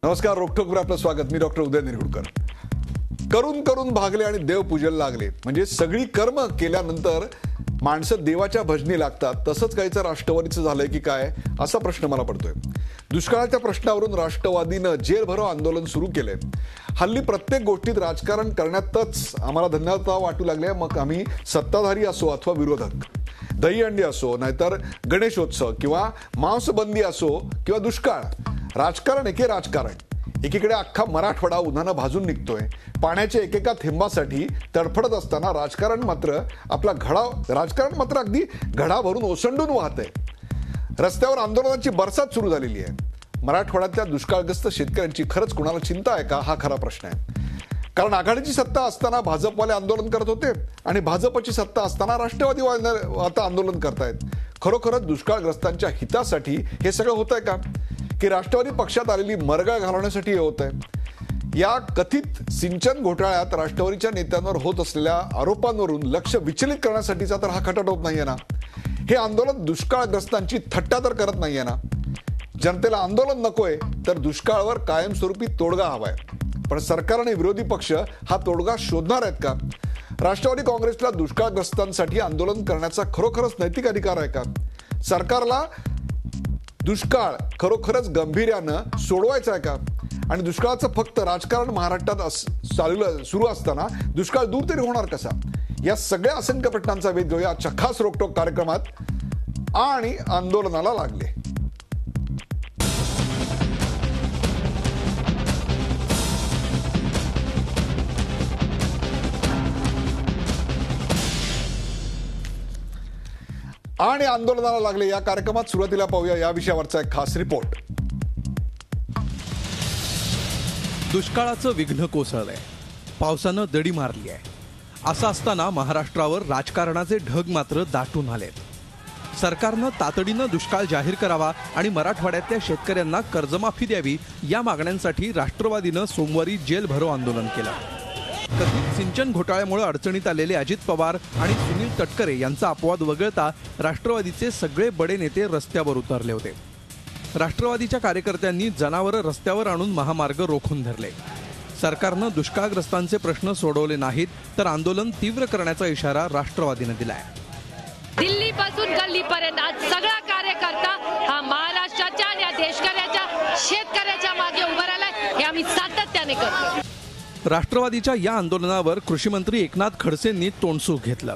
नमस्कार, रोखोकवर आपलं स्वागत. मी डॉक्टर उदय निरगुडकर. करून करून भागले आणि देव पूजेला लागले, म्हणजे सगळी कर्म केल्यानंतर माणसं देवाच्या भजनी लागतात. तसंच काहीचं राष्ट्रवादीचं झालंय की काय, असा प्रश्न मला पडतोय. दुष्काळाच्या प्रश्नावरून राष्ट्रवादीनं जेलभरो आंदोलन सुरू केलंय. हल्ली प्रत्येक गोष्टीत राजकारण करण्यातच आम्हाला धन्यता वाटू लागले. मग आम्ही सत्ताधारी असो अथवा विरोधक, दहीहंडी असो नाहीतर गणेशोत्सव किंवा मांसबंदी असो किंवा दुष्काळ, राजकारण एके राजकारण. एकीकडे अख्खा मराठवाडा उन्हानं भाजून निघतोय. पाण्याच्या एकेका थेंबासाठी तडफडत असताना राजकारण मात्र अगदी घडा भरून ओसंडून वाहतंय. रस्त्यावर आंदोलनाची बरसात सुरू झालेली आहे. मराठवाड्यातल्या दुष्काळग्रस्त शेतकऱ्यांची खरंच कुणाला चिंता आहे का, हा खरा प्रश्न आहे. कारण आघाडीची सत्ता असताना भाजपवाले आंदोलन करत होते आणि भाजपची सत्ता असताना राष्ट्रवादी आता आंदोलन करतायत. खरोखरच दुष्काळग्रस्तांच्या हितासाठी हे सगळं होत आहे का, की राष्ट्रवादी पक्षात आलेली मरगळ घालवण्यासाठी हे होत आहे? या कथित सिंचन घोटाळ्यात राष्ट्रवादीच्या नेत्यांवर होत असलेल्या आरोपांवरून लक्ष विचलित करण्यासाठीचा तर हा खटाट होत नाहीये ना. हे आंदोलन दुष्काळग्रस्तांची थट्टा तर करत नाहीये ना. जनतेला आंदोलन नकोय, तर दुष्काळावर कायमस्वरूपी तोडगा हवाय. पण सरकार आणि विरोधी पक्ष हा तोडगा शोधणार आहेत का? राष्ट्रवादी काँग्रेसला दुष्काळग्रस्तांसाठी आंदोलन करण्याचा खरोखरच नैतिक अधिकार आहे का? सरकारला दुष्काळ खरोखरच गांभीर्यानं सोडवायचा आहे का? आणि दुष्काळाचं फक्त राजकारण महाराष्ट्रात सुरू असताना दुष्काळ दूर तरी होणार कसा? या सगळ्या असंख्य प्रश्नांचा वेध घेऊया आजच्या खास रोखोक कार्यक्रमात. आणि आंदोलनाला लागले. आणि आंदोलनाला लागले या कार्यक्रमात सुरुवातीला पाहूया या विषयावरचा एक खास रिपोर्ट. दुष्काळाचं विघ्न कोसळलंय, पावसानं दडी मारली आहे. असं असताना महाराष्ट्रावर राजकारणाचे ढग मात्र दाटून आलेत. सरकारनं तातडीनं दुष्काळ जाहीर करावा आणि मराठवाड्यातल्या शेतकऱ्यांना कर्जमाफी द्यावी, या मागण्यांसाठी राष्ट्रवादीनं सोमवारी जेलभरो आंदोलन केलं. कथित सिंचन घोटाळ्यामुळे अडचणीत आलेले अजित पवार आणि सुनील तटकरे यांचा अपवाद वगळता राष्ट्रवादीचे सगळे बडे नेते रस्त्यावर उतरले होते. राष्ट्रवादीच्या कार्यकर्त्यांनी जनावरं रस्त्यावर आणून महामार्ग रोखून धरले. सरकारनं दुष्काळग्रस्तांचे प्रश्न सोडवले नाहीत तर आंदोलन तीव्र करण्याचा इशारा राष्ट्रवादीनं दिलाय. दिल्लीपासून गल्लीपर्यंत आज सगळा कार्यकर्ता हा महाराष्ट्राच्या आणि या देशकऱ्याच्या शेतकऱ्याच्या मागे उभा राहिलाय. हे आम्ही सातत्याने करतो. राष्ट्रवादीच्या या आंदोलनावर कृषी मंत्री एकनाथ खडसेंनी तोंडसूख घेतलं.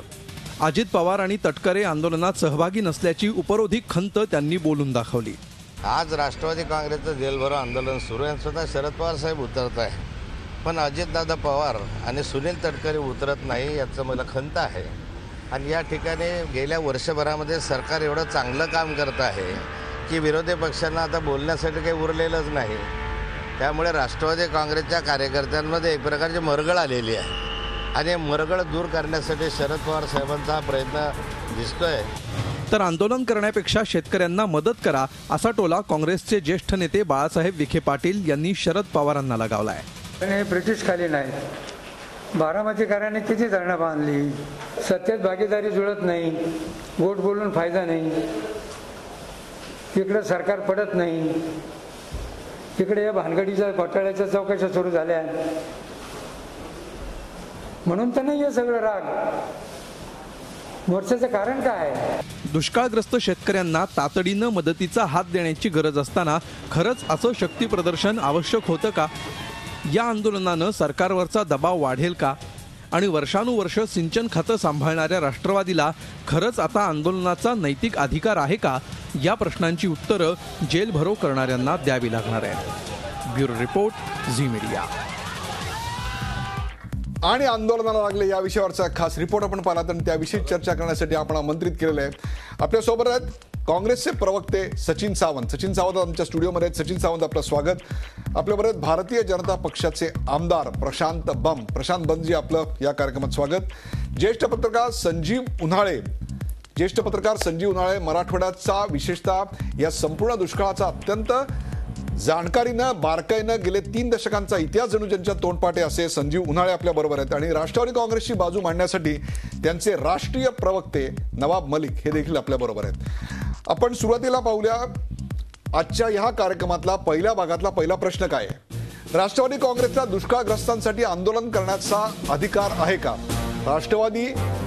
अजित पवार आणि तटकरे आंदोलनात सहभागी नसल्याची उपरोधिक खंत त्यांनी बोलून दाखवली. आज राष्ट्रवादी काँग्रेसचं जेलभरो आंदोलन सुरू आहे. स्वतः शरद पवार साहेब उतरत आहे, पण अजितदादा पवार आणि सुनील तटकरे उतरत नाही, याचं मला खंत आहे. आणि या ठिकाणी गेल्या वर्षभरामध्ये सरकार एवढं चांगलं काम करत आहे की विरोधी पक्षांना आता बोलण्यासाठी काही उरलेलंच नाही. त्यामुळे राष्ट्रवादी काँग्रेसच्या कार्यकर्त्यांमध्ये एक प्रकारची मरगळ आलेली आहे आणि मरगळ दूर करण्यासाठी शरद पवार साहेबांचा हा प्रयत्न दिसतोय. तर आंदोलन करण्यापेक्षा शेतकऱ्यांना मदत करा, असा टोला काँग्रेसचे ज्येष्ठ नेते बाळासाहेब विखे पाटील यांनी शरद पवारांना लगावलाय. हे ब्रिटिशकालीन आहे. बारामतीकरांनी किती धरणं बांधली, सत्तेत भागीदारी जुळत नाही, गोट बोलून फायदा नाही, इकडं सरकार पडत नाही, तिकडे या भानगडीच्या घोटाळ्याच्या चौकशा सुरू झाल्या. म्हणून तर नाही हे सगळं राग. मोर्चाचं कारण काय आहे? दुष्काळग्रस्त शेतकऱ्यांना तातडीनं मदतीचा हात देण्याची गरज असताना खरंच असं शक्ती प्रदर्शन आवश्यक होतं का? या आंदोलनानं सरकारवरचा दबाव वाढेल का? आणि वर्षानुवर्ष सिंचन खातं सांभाळणाऱ्या राष्ट्रवादीला खरंच आता आंदोलनाचा नैतिक अधिकार आहे का? या प्रश्नांची उत्तरं जेलभरो करणाऱ्यांना द्यावी लागणार आहे. Bureau report, Zee Media. आणि आंदोलनाला लागले या विषयावरचा खास रिपोर्ट आपण पाहिला आणि त्याविषयी चर्चा करण्यासाठी आपण आमंत्रित केलेलं आहे. आपल्यासोबत आहेत काँग्रेसचे प्रवक्ते सचिन सावंत. सचिन सावंत आमच्या स्टुडिओमध्ये आहेत. सचिन सावंत, आपलं स्वागत. आपल्याबरोबर आहेत भारतीय जनता पक्षाचे आमदार प्रशांत बमजी, आपलं या कार्यक्रमात स्वागत. ज्येष्ठ पत्रकार संजीव उन्हाळे मराठवाड्याचा विशेषतः या संपूर्ण दुष्काळाचा अत्यंत जाणकारीनं बारकाईनं गेले 3 दशकांचा इतिहास जणू ज्यांच्या तोंडपाटे असे संजीव उन्हाळे आपल्या बरोबर आहेत. आणि राष्ट्रवादी काँग्रेसची बाजू मांडण्यासाठी त्यांचे राष्ट्रीय प्रवक्ते नवाब मलिक हे देखील आपल्या बरोबर आहेत. आपण सुरुवातीला पाहूया आजच्या ह्या कार्यक्रमातला पहिल्या भागातला पहिला प्रश्न काय आहे? राष्ट्रवादी काँग्रेसला दुष्काळग्रस्तांसाठी आंदोलन करण्याचा अधिकार आहे का? राष्ट्रवादी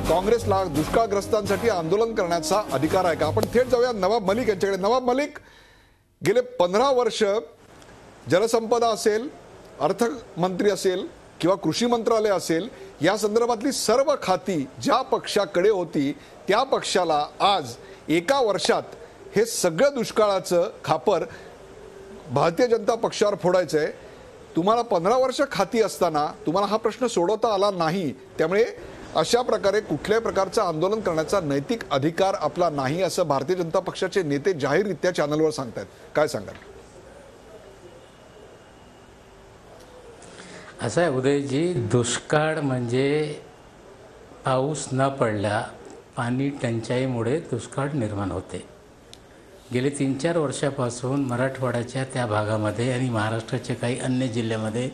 काँग्रेसला दुष्काळग्रस्तांसाठी आंदोलन करण्याचा अधिकार आहे का? आपण थेट जाऊया नवाब मलिक यांच्याकडे. नवाब मलिक, गेले 15 वर्ष जलसंपदा असेल, अर्थमंत्री असेल किंवा कृषी मंत्रालय असेल, या संदर्भातली सर्व खाती ज्या पक्षाकडे होती त्या पक्षाला आज एका वर्षात हे सगळं दुष्काळाचं खापर भारतीय जनता पक्षावर फोडायचं आहे. तुम्हाला 15 वर्ष खाती असताना तुम्हाला हा प्रश्न सोडवता आला नाही, त्यामुळे अशा प्रकारे कुठल्याही प्रकारचं आंदोलन करण्याचा नैतिक अधिकार आपला नाही, असं भारतीय जनता पक्षाचे नेते जाहीररित्या चॅनलवर सांगतायत. काय सांगाल? असं आहे उदयजी, दुष्काळ म्हणजे पाऊस न पडला, पाणी टंचाईमुळे दुष्काळ निर्माण होते. गेले 3-4 वर्षापासून मराठवाड्याच्या त्या भागामध्ये आणि महाराष्ट्राच्या काही अन्य जिल्ह्यामध्ये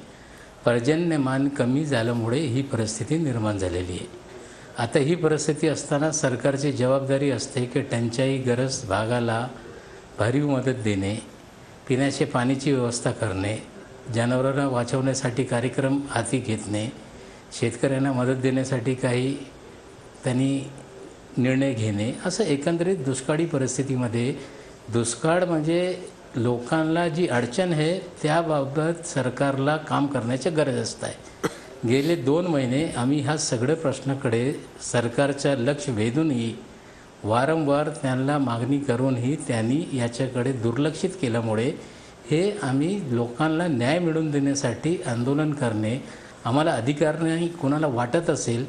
पर्जन्यमान कमी झाल्यामुळे ही परिस्थिती निर्माण झालेली आहे. आता ही परिस्थिती असताना सरकारची जबाबदारी असते की टंचाईग्रस्त भागाला भरीव मदत देणे, पिण्याच्या पाण्याची व्यवस्था करणे, जनावरांना वाचवण्यासाठी कार्यक्रम हाती घेतणे, शेतकऱ्यांना मदत देण्यासाठी काही त्यांनी निर्णय घेणे, असं एकंदरीत दुष्काळी परिस्थितीमध्ये दुष्काळ म्हणजे लोकांना जी अडचण आहे त्याबाबत सरकारला काम करण्याची गरज असते. गेले 2 महिने आम्ही ह्या सगळ्या प्रश्नाकडे सरकारचं लक्ष वेधूनही वारंवार त्यांना मागणी करूनही त्यांनी याच्याकडे दुर्लक्षित केल्यामुळे हे आम्ही लोकांना न्याय मिळवून देण्यासाठी आंदोलन करणे आम्हाला अधिकार नाही. कोणाला वाटत असेल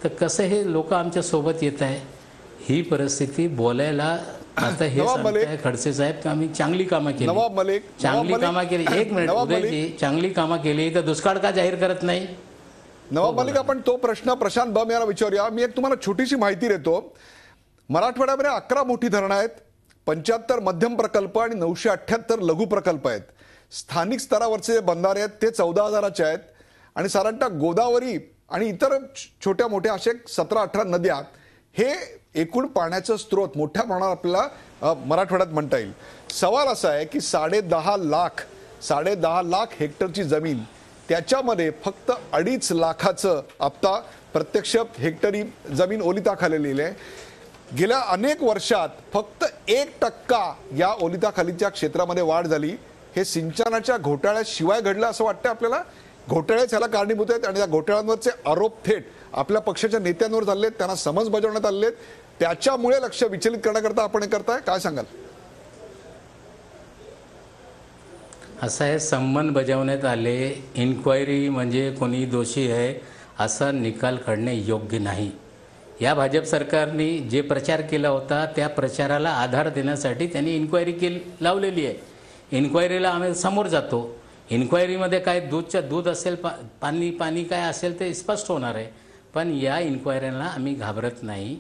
तर कसं हे लोक आमच्या सोबत येत आहे, ही परिस्थिती बोलायला आता हे सांगताय खडसे साहेब की आम्ही चांगली कामं केली, चांगली कामं केली. 1 मिनिट उदयजी, चांगली कामं केली तर दुष्काळ का जाहीर करत नाही? नवाब मलिक, आपण तो प्रश्न प्रशांत बम यांना विचारूया. मी एक तुम्हाला छोटीशी माहिती देतो. मराठवाड्यामध्ये 11 मोठी धरणं आहेत, 75 मध्यम प्रकल्प आणि 978 लघु प्रकल्प आहेत. स्थानिक स्तरावरचे जे बंधारे आहेत ते 14,000चे आहेत आणि साधारणतः गोदावरी आणि इतर छोट्या मोठ्या असे 17-18 नद्या, हे एकूण पाण्याचं स्रोत मोठ्या प्रमाणात आपल्याला मराठवाड्यात म्हणता येईल. सवाल असा आहे की 10.5 लाख हेक्टरची जमीन, त्याच्यामध्ये फक्त 2.5 लाखाचं आता प्रत्यक्ष हेक्टरी जमीन ओलिताखाली आहे. गेल्या अनेक वर्षात फक्त 1% या ओलिताखालीच्या क्षेत्रामध्ये वाढ झाली. हे सिंचनाच्या घोटाळ्याशिवाय घडलं असं वाटतं आपल्याला. घोटाळेच ह्याला कारणीभूत आहेत आणि या घोटाळ्यांवरचे आरोप थेट आपल्या पक्षाच्या नेत्यांवर झालेत, त्यांना समज बजावण्यात आलेत. त्याच्यामुळे लक्ष विचलित करण्याकरता आपण हे करताय. काय सांगाल? असं आहे, संबंध बजावण्यात आले, इन्क्वायरी म्हणजे कोणी दोषी आहे असा निकाल काढणे योग्य नाही. या भाजप सरकारने जे प्रचार केला होता त्या प्रचाराला आधार देण्यासाठी त्यांनी इन्क्वायरी लावलेली आहे. इन्क्वायरीला आम्ही समोर जातो. इन्क्वायरीमध्ये काय दूध असेल, पाणी काय असेल ते स्पष्ट होणार आहे. पण या इन्क्वायरीला आम्ही घाबरत नाही.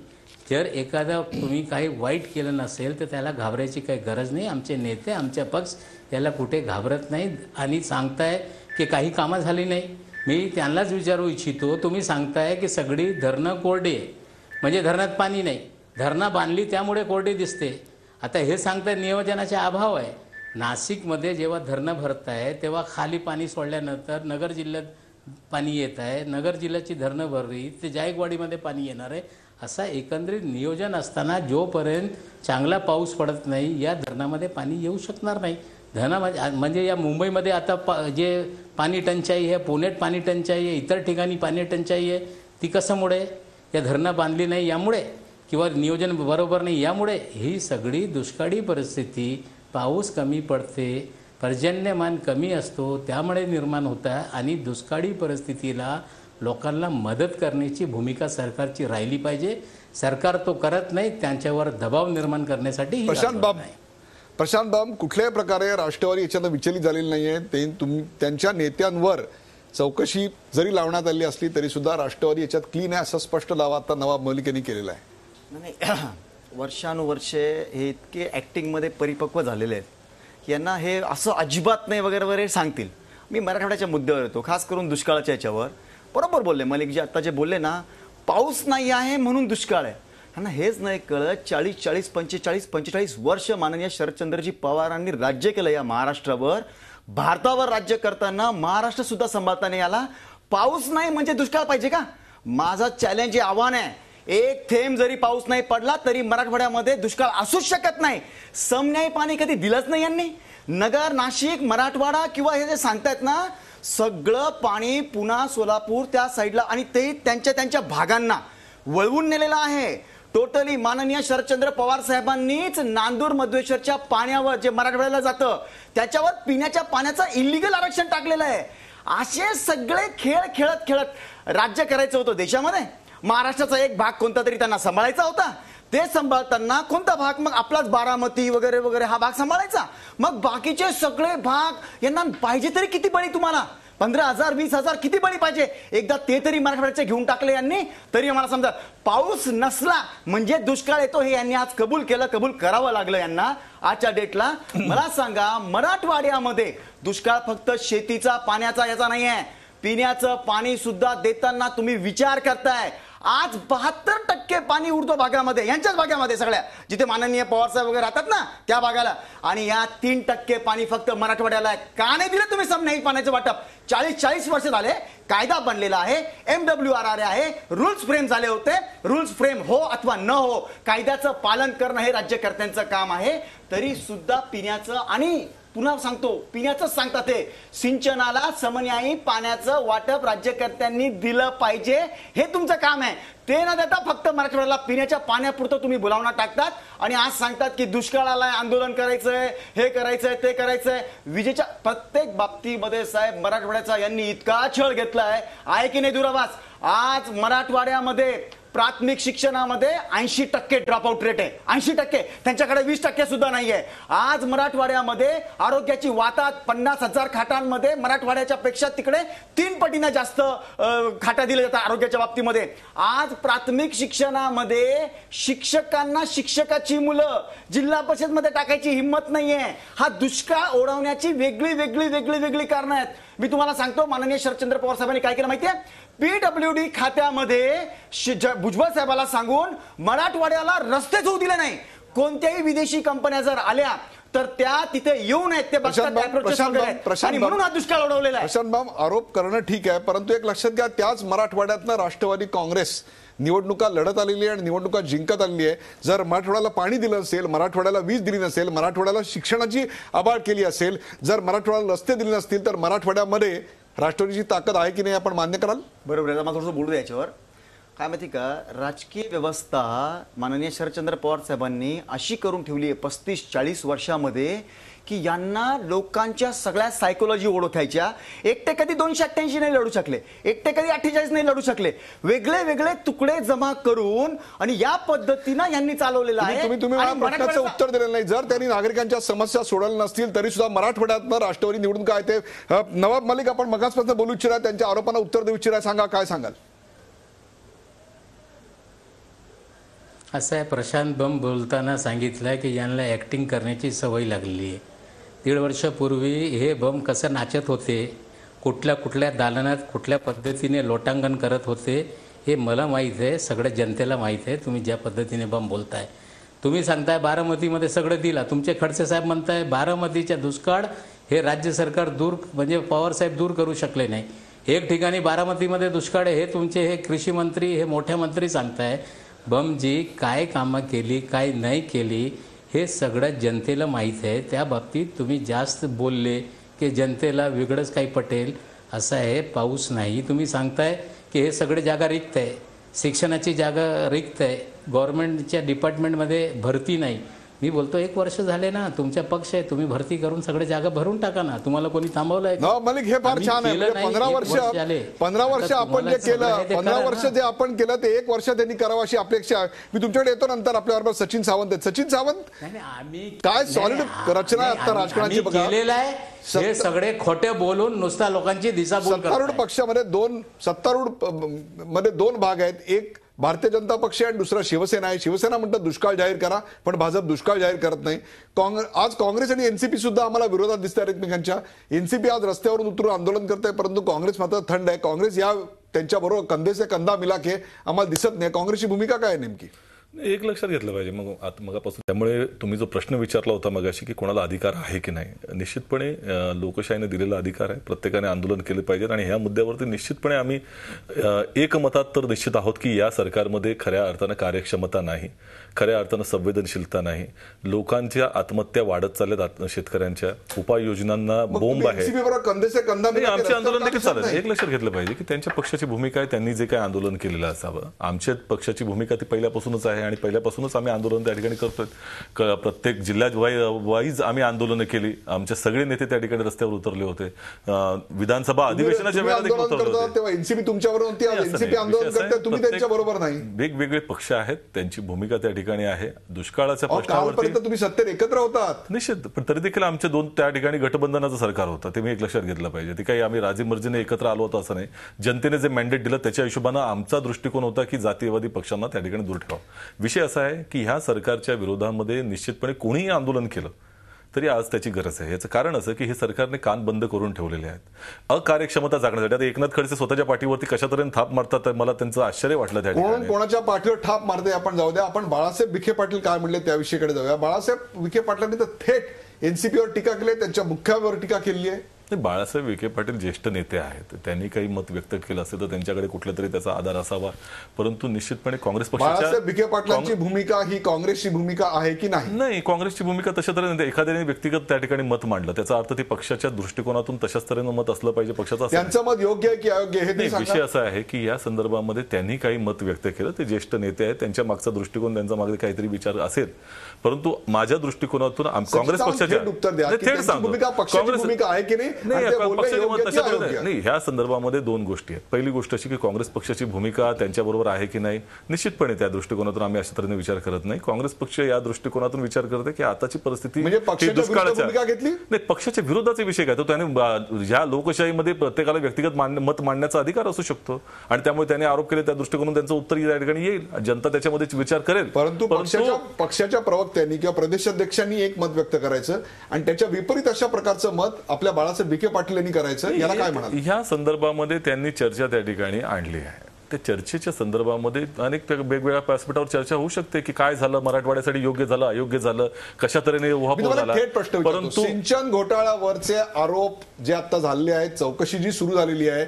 जर एखादा तुम्ही काही वाईट केलं नसेल तर त्याला घाबरायची काही गरज नाही. आमचे नेते, आमच्या पक्ष याला कुठे घाबरत नाही. आणि सांगताय की काही कामं झाली नाही, मी त्यांनाच विचारू इच्छितो, तुम्ही सांगताय की सगळी धरणं कोरडी आहे, म्हणजे धरणात पाणी नाही, धरणं बांधली त्यामुळे कोरडी दिसते. आता हे सांगताय नियोजनाचा अभाव आहे. नाशिकमध्ये जेव्हा धरणं भरत आहे तेव्हा खाली पाणी सोडल्यानंतर नगर जिल्ह्यात पाणी येत आहे, नगर जिल्ह्याची धरणं भरली ते जायकवाडीमध्ये पाणी येणार आहे. असा एकंदरीत नियोजन असताना जोपर्यंत चांगला पाऊस पडत नाही या धरणामध्ये पाणी येऊ शकणार नाही. धरणं म्हणजे या मुंबईमध्ये आता जे पाणी टंचाई आहे, पुण्यात पाणी टंचाई आहे, इतर ठिकाणी पाणी टंचाई आहे, ती कशामुळे? या धरणं बांधली नाही यामुळे किंवा नियोजन बरोबर नाही यामुळे ही सगळी दुष्काळी परिस्थिती, पाऊस कमी पडते, पर्जन्यमान कमी असतो त्यामुळे निर्माण होतं. आणि दुष्काळी परिस्थितीला लोकांना मदत करण्याची भूमिका सरकारची राहिली पाहिजे. सरकार तो करत नाही, त्यांच्यावर दबाव निर्माण करण्यासाठी. प्रशांत बाम, कुठल्याही प्रकारे राष्ट्रवादी याच्यात विचलित झालेली नाहीये. त्यांच्या नेत्यांवर चौकशी जरी लावण्यात आली असली तरी सुद्धा राष्ट्रवादी याच्यात क्लीन आहे असं स्पष्ट दावा आता नवाब मलिक यांनी केलेला आहे. वर्षानुवर्षे हे इतके ॲक्टिंगमध्ये परिपक्व झालेले आहेत, यांना हे असं अजिबात नाही वगैरे वगैरे सांगतील. मी मराठवाड्याच्या मुद्द्यावर येतो, खास करून दुष्काळाच्या याच्यावर. बरोबर बोलले मलिक जी, आता जे बोलले ना, पाऊस नाही आहे म्हणून दुष्काळ आहे. ह्यांना हेच नाही कळत 45 वर्ष माननीय शरदचंद्रजी पवारांनी राज्य केलं या महाराष्ट्रावर. भारतावर राज्य करताना महाराष्ट्र सुद्धा सांभाळता नाही आला. पाऊस नाही म्हणजे दुष्काळ पाहिजे का? माझा चॅलेंज आव्हान आहे, एक थेंब जरी पाऊस नाही पडला तरी मराठवाड्यामध्ये दुष्काळ असूच शकत नाही. समन्यायी पाणी कधी दिलंच नाही यांनी. नगर, नाशिक, मराठवाडा किंवा हे जे सांगतायत ना, सगळं पाणी पुणे, सोलापूर त्या साईडला आणि ते त्यांच्या भागांना वळवून नेलेलं आहे. टोटली माननीय शरदचंद्र पवार साहेबांनीच नांदूर मध्वेश्वरच्या पाण्यावर जे मराठवाड्याला जातं त्याच्यावर पिण्याच्या पाण्याचं इलिगल आरक्षण टाकलेलं आहे. असे सगळे खेळ खेळत खेळत राज्य करायचं होतं देशामध्ये. महाराष्ट्राचा एक भाग कोणता तरी त्यांना सांभाळायचा होता. ते सांभाळताना कोणता भाग? मग आपलाच बारामती वगैरे वगैरे हा भाग सांभाळायचा. मग बाकीचे सगळे भाग यांना पाहिजे तरी किती बळी? तुम्हाला 15,000 20,000 किती बळी पाहिजे? एकदा ते तरी मराठवाड्याचे घेऊन टाकले यांनी. तरी मला समजा पाऊस नसला म्हणजे दुष्काळ येतो हे यांनी आज कबूल केलं, कबूल करावं लागलं यांना आजच्या डेटला. मला सांगा, मराठवाड्यामध्ये दुष्काळ फक्त शेतीचा पाण्याचा याचा नाही आहे, पिण्याचं पाणी सुद्धा देताना तुम्ही विचार करताय. आज 72% पाणी उरतो भागामध्ये, यांच्याच भागामध्ये सगळ्या जिथे माननीय पवार साहेब वगैरे राहतात ना त्या भागाला. आणि या 3% पाणी फक्त मराठवाड्याला आहे. का नाही दिलं तुम्ही समन्यायी पाण्याचं वाटप? 40 वर्ष झाले कायदा बनलेला आहे, MWRR आहे, रूल्स फ्रेम झाले होते. रूल्स फ्रेम हो अथवा न हो, कायद्याचं पालन करणं हे राज्यकर्त्यांचं काम आहे. तरी सुद्धा पिण्याचं, आणि पुन्हा सांगतो पिण्याचं सांगतात ते, सिंचनाला समन्यायी पाण्याचं वाटप राज्यकर्त्यांनी दिलं पाहिजे, हे तुमचं काम आहे. ते न देता फक्त मराठवाड्याला पिण्याच्या पाण्यापुरतं तुम्ही बोलावणा टाकतात आणि आज सांगतात की दुष्काळाला आंदोलन करायचंय, हे करायचंय, ते करायचंय. विजेच्या प्रत्येक बाबतीमध्ये साहेब मराठवाड्याचा यांनी इतका छळ घेतलाय, आहे की नाही दुरावास? आज मराठवाड्यामध्ये प्राथमिक शिक्षणामध्ये 80% ड्रॉपआउट रेट आहे. 80%. त्यांच्याकडे 20% सुद्धा नाहीये. आज मराठवाड्यामध्ये आरोग्याची वाताहत 50,000 खाटांमध्ये मराठवाड्याच्या पेक्षा तिकडे 3 पटीने जास्त खाटा दिल्या जातात आरोग्याच्या बाबतीमध्ये. आज प्राथमिक शिक्षणामध्ये शिक्षकांना शिक्षकाची मुलं जिल्हा परिषदमध्ये टाकायची हिंमत नाहीये. हा दुष्काळ ओढवण्याची वेगळी कारणं आहेत. मी तुम्हाला सांगतो, माननीय शरदचंद्र पवार साहेबांनी काय केलं माहितीये? PWD खात्यामध्ये भुजबळ साहेबाला सांगून मराठवाड्याला रस्तेच होऊ दिले नाही. कोणत्याही विदेशी कंपन्या जर आल्या तर त्या तिथे येऊ नयेत, ते आणि म्हणून हा दुष्काळ ओढवलेला आहे. प्रशांत बाब, आरोप करणं ठीक आहे, परंतु एक लक्षात घ्या, त्याच मराठवाड्यातनं राष्ट्रवादी काँग्रेस निवडणुका लढत आलेली आहे आणि निवडणुका जिंकत आलेली आहे. जर मराठवाड्याला पाणी दिलं असेल, मराठवाड्याला वीज दिली नसेल, मराठवाड्याला शिक्षणाची आबाळ केली असेल, जर मराठवाड्याला रस्ते दिले नसतील, तर मराठवाड्यामध्ये राष्ट्रवादीची ताकद आहे की नाही आपण मान्य कराल? बरोबर आहे. मला थोडंसं बोलू द्या याच्यावर. काय माहिती का, राजकीय व्यवस्था माननीय शरदचंद्र पवार साहेबांनी अशी करून ठेवली आहे 35-40 वर्षामध्ये की यांना लोकांच्या सगळ्या सायकोलॉजी ओळखायच्या. एकटे कधी 288 नाही लढू शकले, एकटे कधी 48 नाही लढू शकले. वेगळे तुकडे जमा करून आणि या पद्धतीनं यांनी चालवलेलं आहे. तुम्ही मला प्रश्नाचं उत्तर दिलेलं नाही. जर त्यांनी नागरिकांच्या समस्या सोडवल्या नसतील तरी सुद्धा मराठवाड्यात राष्ट्रवादी निवडून काय ते नवाब मलिक आपण मगासपासून बोलू इच्छित आहे, त्यांच्या आरोपांना उत्तर देऊ इच्छित आहे. सांगा, काय सांगाल? असं आहे, प्रशांत बम बोलताना सांगितलं की यांना ॲक्टिंग करण्याची सवय लागलेली आहे. 1.5 वर्षापूर्वी हे बम कसं नाचत होते, कुठल्या दालनात कुठल्या पद्धतीने लोटांगण करत होते हे मला माहीत आहे, सगळ्या जनतेला माहीत आहे. तुम्ही ज्या पद्धतीने बम बोलताय, तुम्ही सांगताय बारामतीमध्ये सगळं दिला. तुमचे खडसे साहेब म्हणताय बारामतीच्या दुष्काळ हे राज्य सरकार म्हणजे पवारसाहेब दूर करू शकले नाही. एक ठिकाणी बारामतीमध्ये दुष्काळ हे तुमचे हे कृषी मंत्री, हे मोठे मंत्री सांगताय. बमजी काय कामं केली, काय नाही केली हे सगळं जनतेला माहीत आहे. त्या बाबतीत तुम्ही जास्त बोलले की जनतेला वेगळंच काही पटेल असं आहे. पाऊस नाही, तुम्ही सांगताय की हे सगळे जागा रिक्त आहे, शिक्षणाची जागा रिक्त आहे, गव्हर्नमेंटच्या डिपार्टमेंटमध्ये भरती नाही. मी बोलतो 1 वर्ष झाले ना, तुमचा पक्ष आहे, तुम्ही भरती करून सगळे जागा भरून टाका ना. तुम्हाला कोणी थांबवलंय? मलिक, हे फार छान आहे. 15 वर्ष आपण जे केलं, 15 वर्ष जे आपण केलं ते 1 वर्ष त्यांनी करावं अशी अपेक्षा आहे. मी तुमच्याकडे येतो नंतर. आपल्याबरोबर सचिन सावंत आहेत. सचिन सावंत, काय सॉलिड रचना आता राजकारणाची बघा केलेलं आहे. हे सगळे खोटे बोलून नुसता लोकांची दिशाभूल करतात. सत्तारूढ पक्षामध्ये मध्ये 2 भाग आहेत. एक भारतीय जनता पक्ष आणि दुसरा शिवसेना आहे. शिवसेना म्हणतात दुष्काळ जाहीर करा, पण भाजप दुष्काळ जाहीर करत नाही. आज काँग्रेस आणि एनसीपी सुद्धा आम्हाला विरोधात दिसत आहेत एकमेकांच्या. एनसीपी आज रस्त्यावरून उतरून आंदोलन करत आहे, परंतु काँग्रेस मात्र थंड आहे. काँग्रेस या त्यांच्याबरोबर कंधे से कंधा मिला के आम्हाला दिसत नाही. काँग्रेसची भूमिका काय आहे नेमकी? एक लक्षात घेतलं पाहिजे मगापासून. त्यामुळे तुम्ही जो प्रश्न विचारला होता मगाशी की कोणाला अधिकार आहे की नाही, निश्चितपणे लोकशाहीने दिलेला अधिकार आहे. प्रत्येकाने आंदोलन केले पाहिजेत आणि ह्या मुद्द्यावरती निश्चितपणे आम्ही एकमतात तर निश्चित आहोत की या सरकारमध्ये खऱ्या अर्थानं कार्यक्षमता नाही, खऱ्या अर्थानं संवेदनशीलता नाही. लोकांच्या आत्महत्या वाढत चालल्यात, शेतकऱ्यांच्या उपाययोजनांना बोंब आहे. आमचे आंदोलन देखील चालत. एक लक्षात घेतलं पाहिजे की त्यांच्या पक्षाची भूमिका आहे, त्यांनी जे काही आंदोलन केलेलं असावं. आमच्या पक्षाची भूमिका ती पहिल्यापासूनच आहे आणि पहिल्यापासूनच आम्ही आंदोलन त्या ठिकाणी करतोय. प्रत्येक जिल्ह्यात वाईज आम्ही आंदोलनं केली. आमचे सगळे नेते त्या ठिकाणी रस्त्यावर उतरले होते. विधानसभा अधिवेशनाच्या वेळेला देखील उतरले होते. एनसीपी तुमच्याबरोबर होती, एनसीपी आंदोलन करते, तुम्ही त्यांच्याबरोबर नाही. वेगवेगळे पक्ष आहेत, त्यांची भूमिका त्या ठिकाणी आहे. दुष्काळाच्या प्रश्नावरती तुम्ही सत्तेत एकत्र होतात निश्चित, पण तरी देखील आमचे दोन त्या ठिकाणी गठबंधनाचं सरकार होतं. ते मी एक लक्षात घेतलं पाहिजे. ते काही आम्ही राजीमर्जीने एकत्र आलो होतो असं नाही. जनतेने जे मॅन्डेट दिलं त्याच्या हिशोबानं आमचा दृष्टिकोन होता की जातीयवादी पक्षांना त्या ठिकाणी दूर ठेवा. विषय असा आहे की ह्या सरकारच्या विरोधामध्ये निश्चितपणे कोणीही आंदोलन केलं तरी आज त्याची गरज आहे. याचं कारण असं की हे सरकारने कान बंद करून ठेवलेले आहेत. अकार्यक्षमता जागण्यासाठी आता एकनाथ खडसे स्वतःच्या पाठीवरती कशा तऱ्हेने थाप मारतात मला त्यांचं आश्चर्य वाटलं. त्या ठिकाणी कोणाच्या पाठीवर थाप मारते आपण जाऊ द्या. आपण बाळासाहेब विखे पाटील काय म्हणले त्या विषयाकडे जाऊया. बाळासाहेब विखे पाटलांनी तर थेट एनसीपीवर टीका केली, त्यांच्या मुख्यावर टीका केली आहे. बाळासाहेब विखे पाटील ज्येष्ठ नेते आहेत, त्यांनी काही मत व्यक्त केलं असेल तर त्यांच्याकडे कुठल्या तरी त्याचा आधार असावा. परंतु निश्चितपणे काँग्रेस पक्षाच्या विखे पाटलांची भूमिका ही काँग्रेसची भूमिका आहे की नाही? काँग्रेसची भूमिका तशा तऱ्हेने एखाद्याने व्यक्तिगत त्या ठिकाणी मत मांडलं त्याचा अर्थ ते पक्षाच्या दृष्टिकोनातून तशाच तऱ्हेनं मत असलं पाहिजे पक्षाचं. त्यांचं मत योग्य आहे की अयोग्य हे विषय असा आहे की या संदर्भामध्ये त्यांनी काही मत व्यक्त केलं. ते ज्येष्ठ नेते आहेत, त्यांच्या मागचा दृष्टिकोन, त्यांचा मागे काहीतरी विचार असेल. परंतु माझ्या दृष्टिकोनातून काँग्रेस पक्षाच्या थेट सांगतो काँग्रेस भूमिका आहे की नाही. ह्या संदर्भामध्ये दोन गोष्टी आहेत. पहिली गोष्ट अशी की काँग्रेस पक्षाची भूमिका त्यांच्याबरोबर आहे की नाही. निश्चितपणे त्या दृष्टिकोनातून आम्ही अशा तऱ्हेने विचार करत नाही. काँग्रेस पक्ष या दृष्टिकोनातून विचार करते की आताची परिस्थिती दुष्काळाच्या नाही, पक्षाच्या विरोधाचा विषय काय. तो त्याने ह्या लोकशाहीमध्ये प्रत्येकाला व्यक्तिगत मत मांडण्याचा अधिकार असू शकतो आणि त्यामुळे त्यांनी आरोप केले. त्या दृष्टिकोनातून त्यांचं उत्तर या ठिकाणी येईल, जनता त्याच्यामध्ये विचार करेल. परंतु पक्षाच्या प्रवक्त्यांनी किंवा प्रदेशाध्यक्षांनी एक मत व्यक्त करायचं आणि त्याच्या विपरीत अशा प्रकारचं मत आपल्या बाळासाहेब विखे पाटील यांनी करायचं, याला काय म्हणाल? ह्या संदर्भामध्ये त्यांनी चर्चा त्या ठिकाणी आणली आहे. त्या चर्चेच्या संदर्भामध्ये अनेक वेगवेगळ्या व्यासपीठावर चर्चा होऊ शकते की काय झालं, मराठवाड्यासाठी योग्य झालं, अयोग्य झालं, कशा तऱ्हेने उहापोह झाला. परंतु सिंचन घोटाळ्यावरचे आरोप जे आता झालेले आहेत, चौकशी जी सुरू झालेली आहे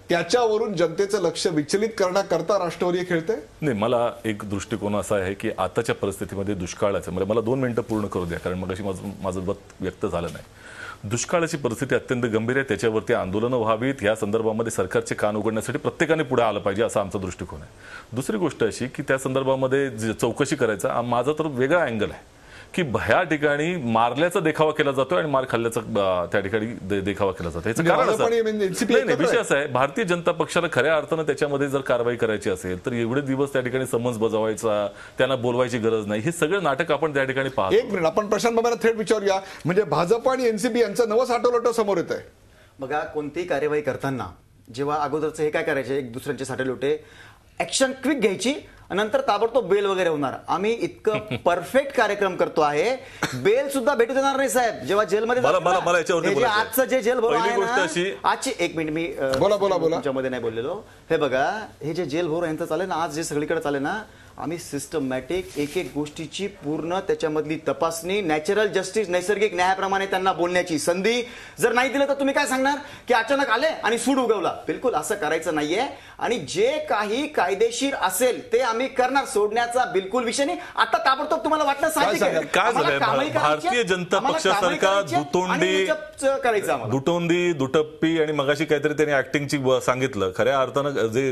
त्याच्यावरून जनतेचं लक्ष विचलित करण्याकरता राष्ट्रवादी खेळते. नाही, मला एक दृष्टिकोन असा आहे की आताच्या परिस्थितीमध्ये दुष्काळाचं, मला 2 मिनिटं पूर्ण करू द्या कारण मगाशी माझं मत व्यक्त झालं नाही. दुष्काळाची परिस्थिती अत्यंत गंभीर आहे, त्याच्यावरती आंदोलनं व्हावीत. या संदर्भामध्ये सरकारचे कान उघडण्यासाठी प्रत्येकाने पुढे आलं पाहिजे असा आमचा दृष्टिकोन आहे. दुसरी गोष्ट अशी की त्या संदर्भामध्ये चौकशी करायचा माझा तर वेगळा अँगल आहे की ह्या ठिकाणी मारल्याचा देखावा केला जातोय आणि मार खाल्ल्याचा त्या ठिकाणी देखावा केला जातो. याचं कारण नाही, विषय असा आहे भारतीय जनता पक्षाला खऱ्या अर्थानं त्याच्यामध्ये जर कारवाई करायची असेल तर एवढे दिवस त्या ठिकाणी समन्स बजावायचा, त्यांना बोलवायची गरज नाही. हे सगळं नाटक आपण त्या ठिकाणी पाहतो. एक मिनिट, आपण प्रशांत बाबांना थेट विचारूया. म्हणजे भाजप आणि एनसीपी यांचं नवं साठवलोट समोर येत आहे. बघा, कोणतीही कार्यवाही करताना जेव्हा अगोदरचं हे काय करायचे, एक दुसऱ्यांचे साठवलोटे ऍक्शन क्विक घ्यायची, नंतर ताबडतोब बेल वगैरे होणार. आम्ही इतकं परफेक्ट कार्यक्रम करतो आहे, बेल सुद्धा भेटू देणार नाही साहेब. जेव्हा जेलमध्ये आजचं जे जेल भरो आहे ना, आजची एक मिनिट मी तुमच्यामध्ये नाही बोललेलो. हे बघा, हे जे जेल भरो यांचं चालेल ना, आज जे सगळीकडे चालेल ना, आम्ही सिस्टमॅटिक एक गोष्टीची पूर्ण त्याच्यामधली तपासणी, नॅचरल जस्टिस, नैसर्गिक न्यायाप्रमाणे त्यांना बोलण्याची संधी जर नाही दिलं तर तुम्ही काय सांगणार की अचानक आले आणि सूड उगवला. बिलकुल असं करायचं नाहीये. आणि जे काही कायदेशीर असेल ते आम्ही करणार, सोडण्याचा बिलकुल विषय नाही. आता ताबडतोब तुम्हाला वाटलं काय झालं, भारतीय जनता पक्षासारखा दुटोंदी, दुटप्पी आणि मगाशी काहीतरी त्यांनी ऍक्टिंगची सांगितलं. खऱ्या अर्थानं जे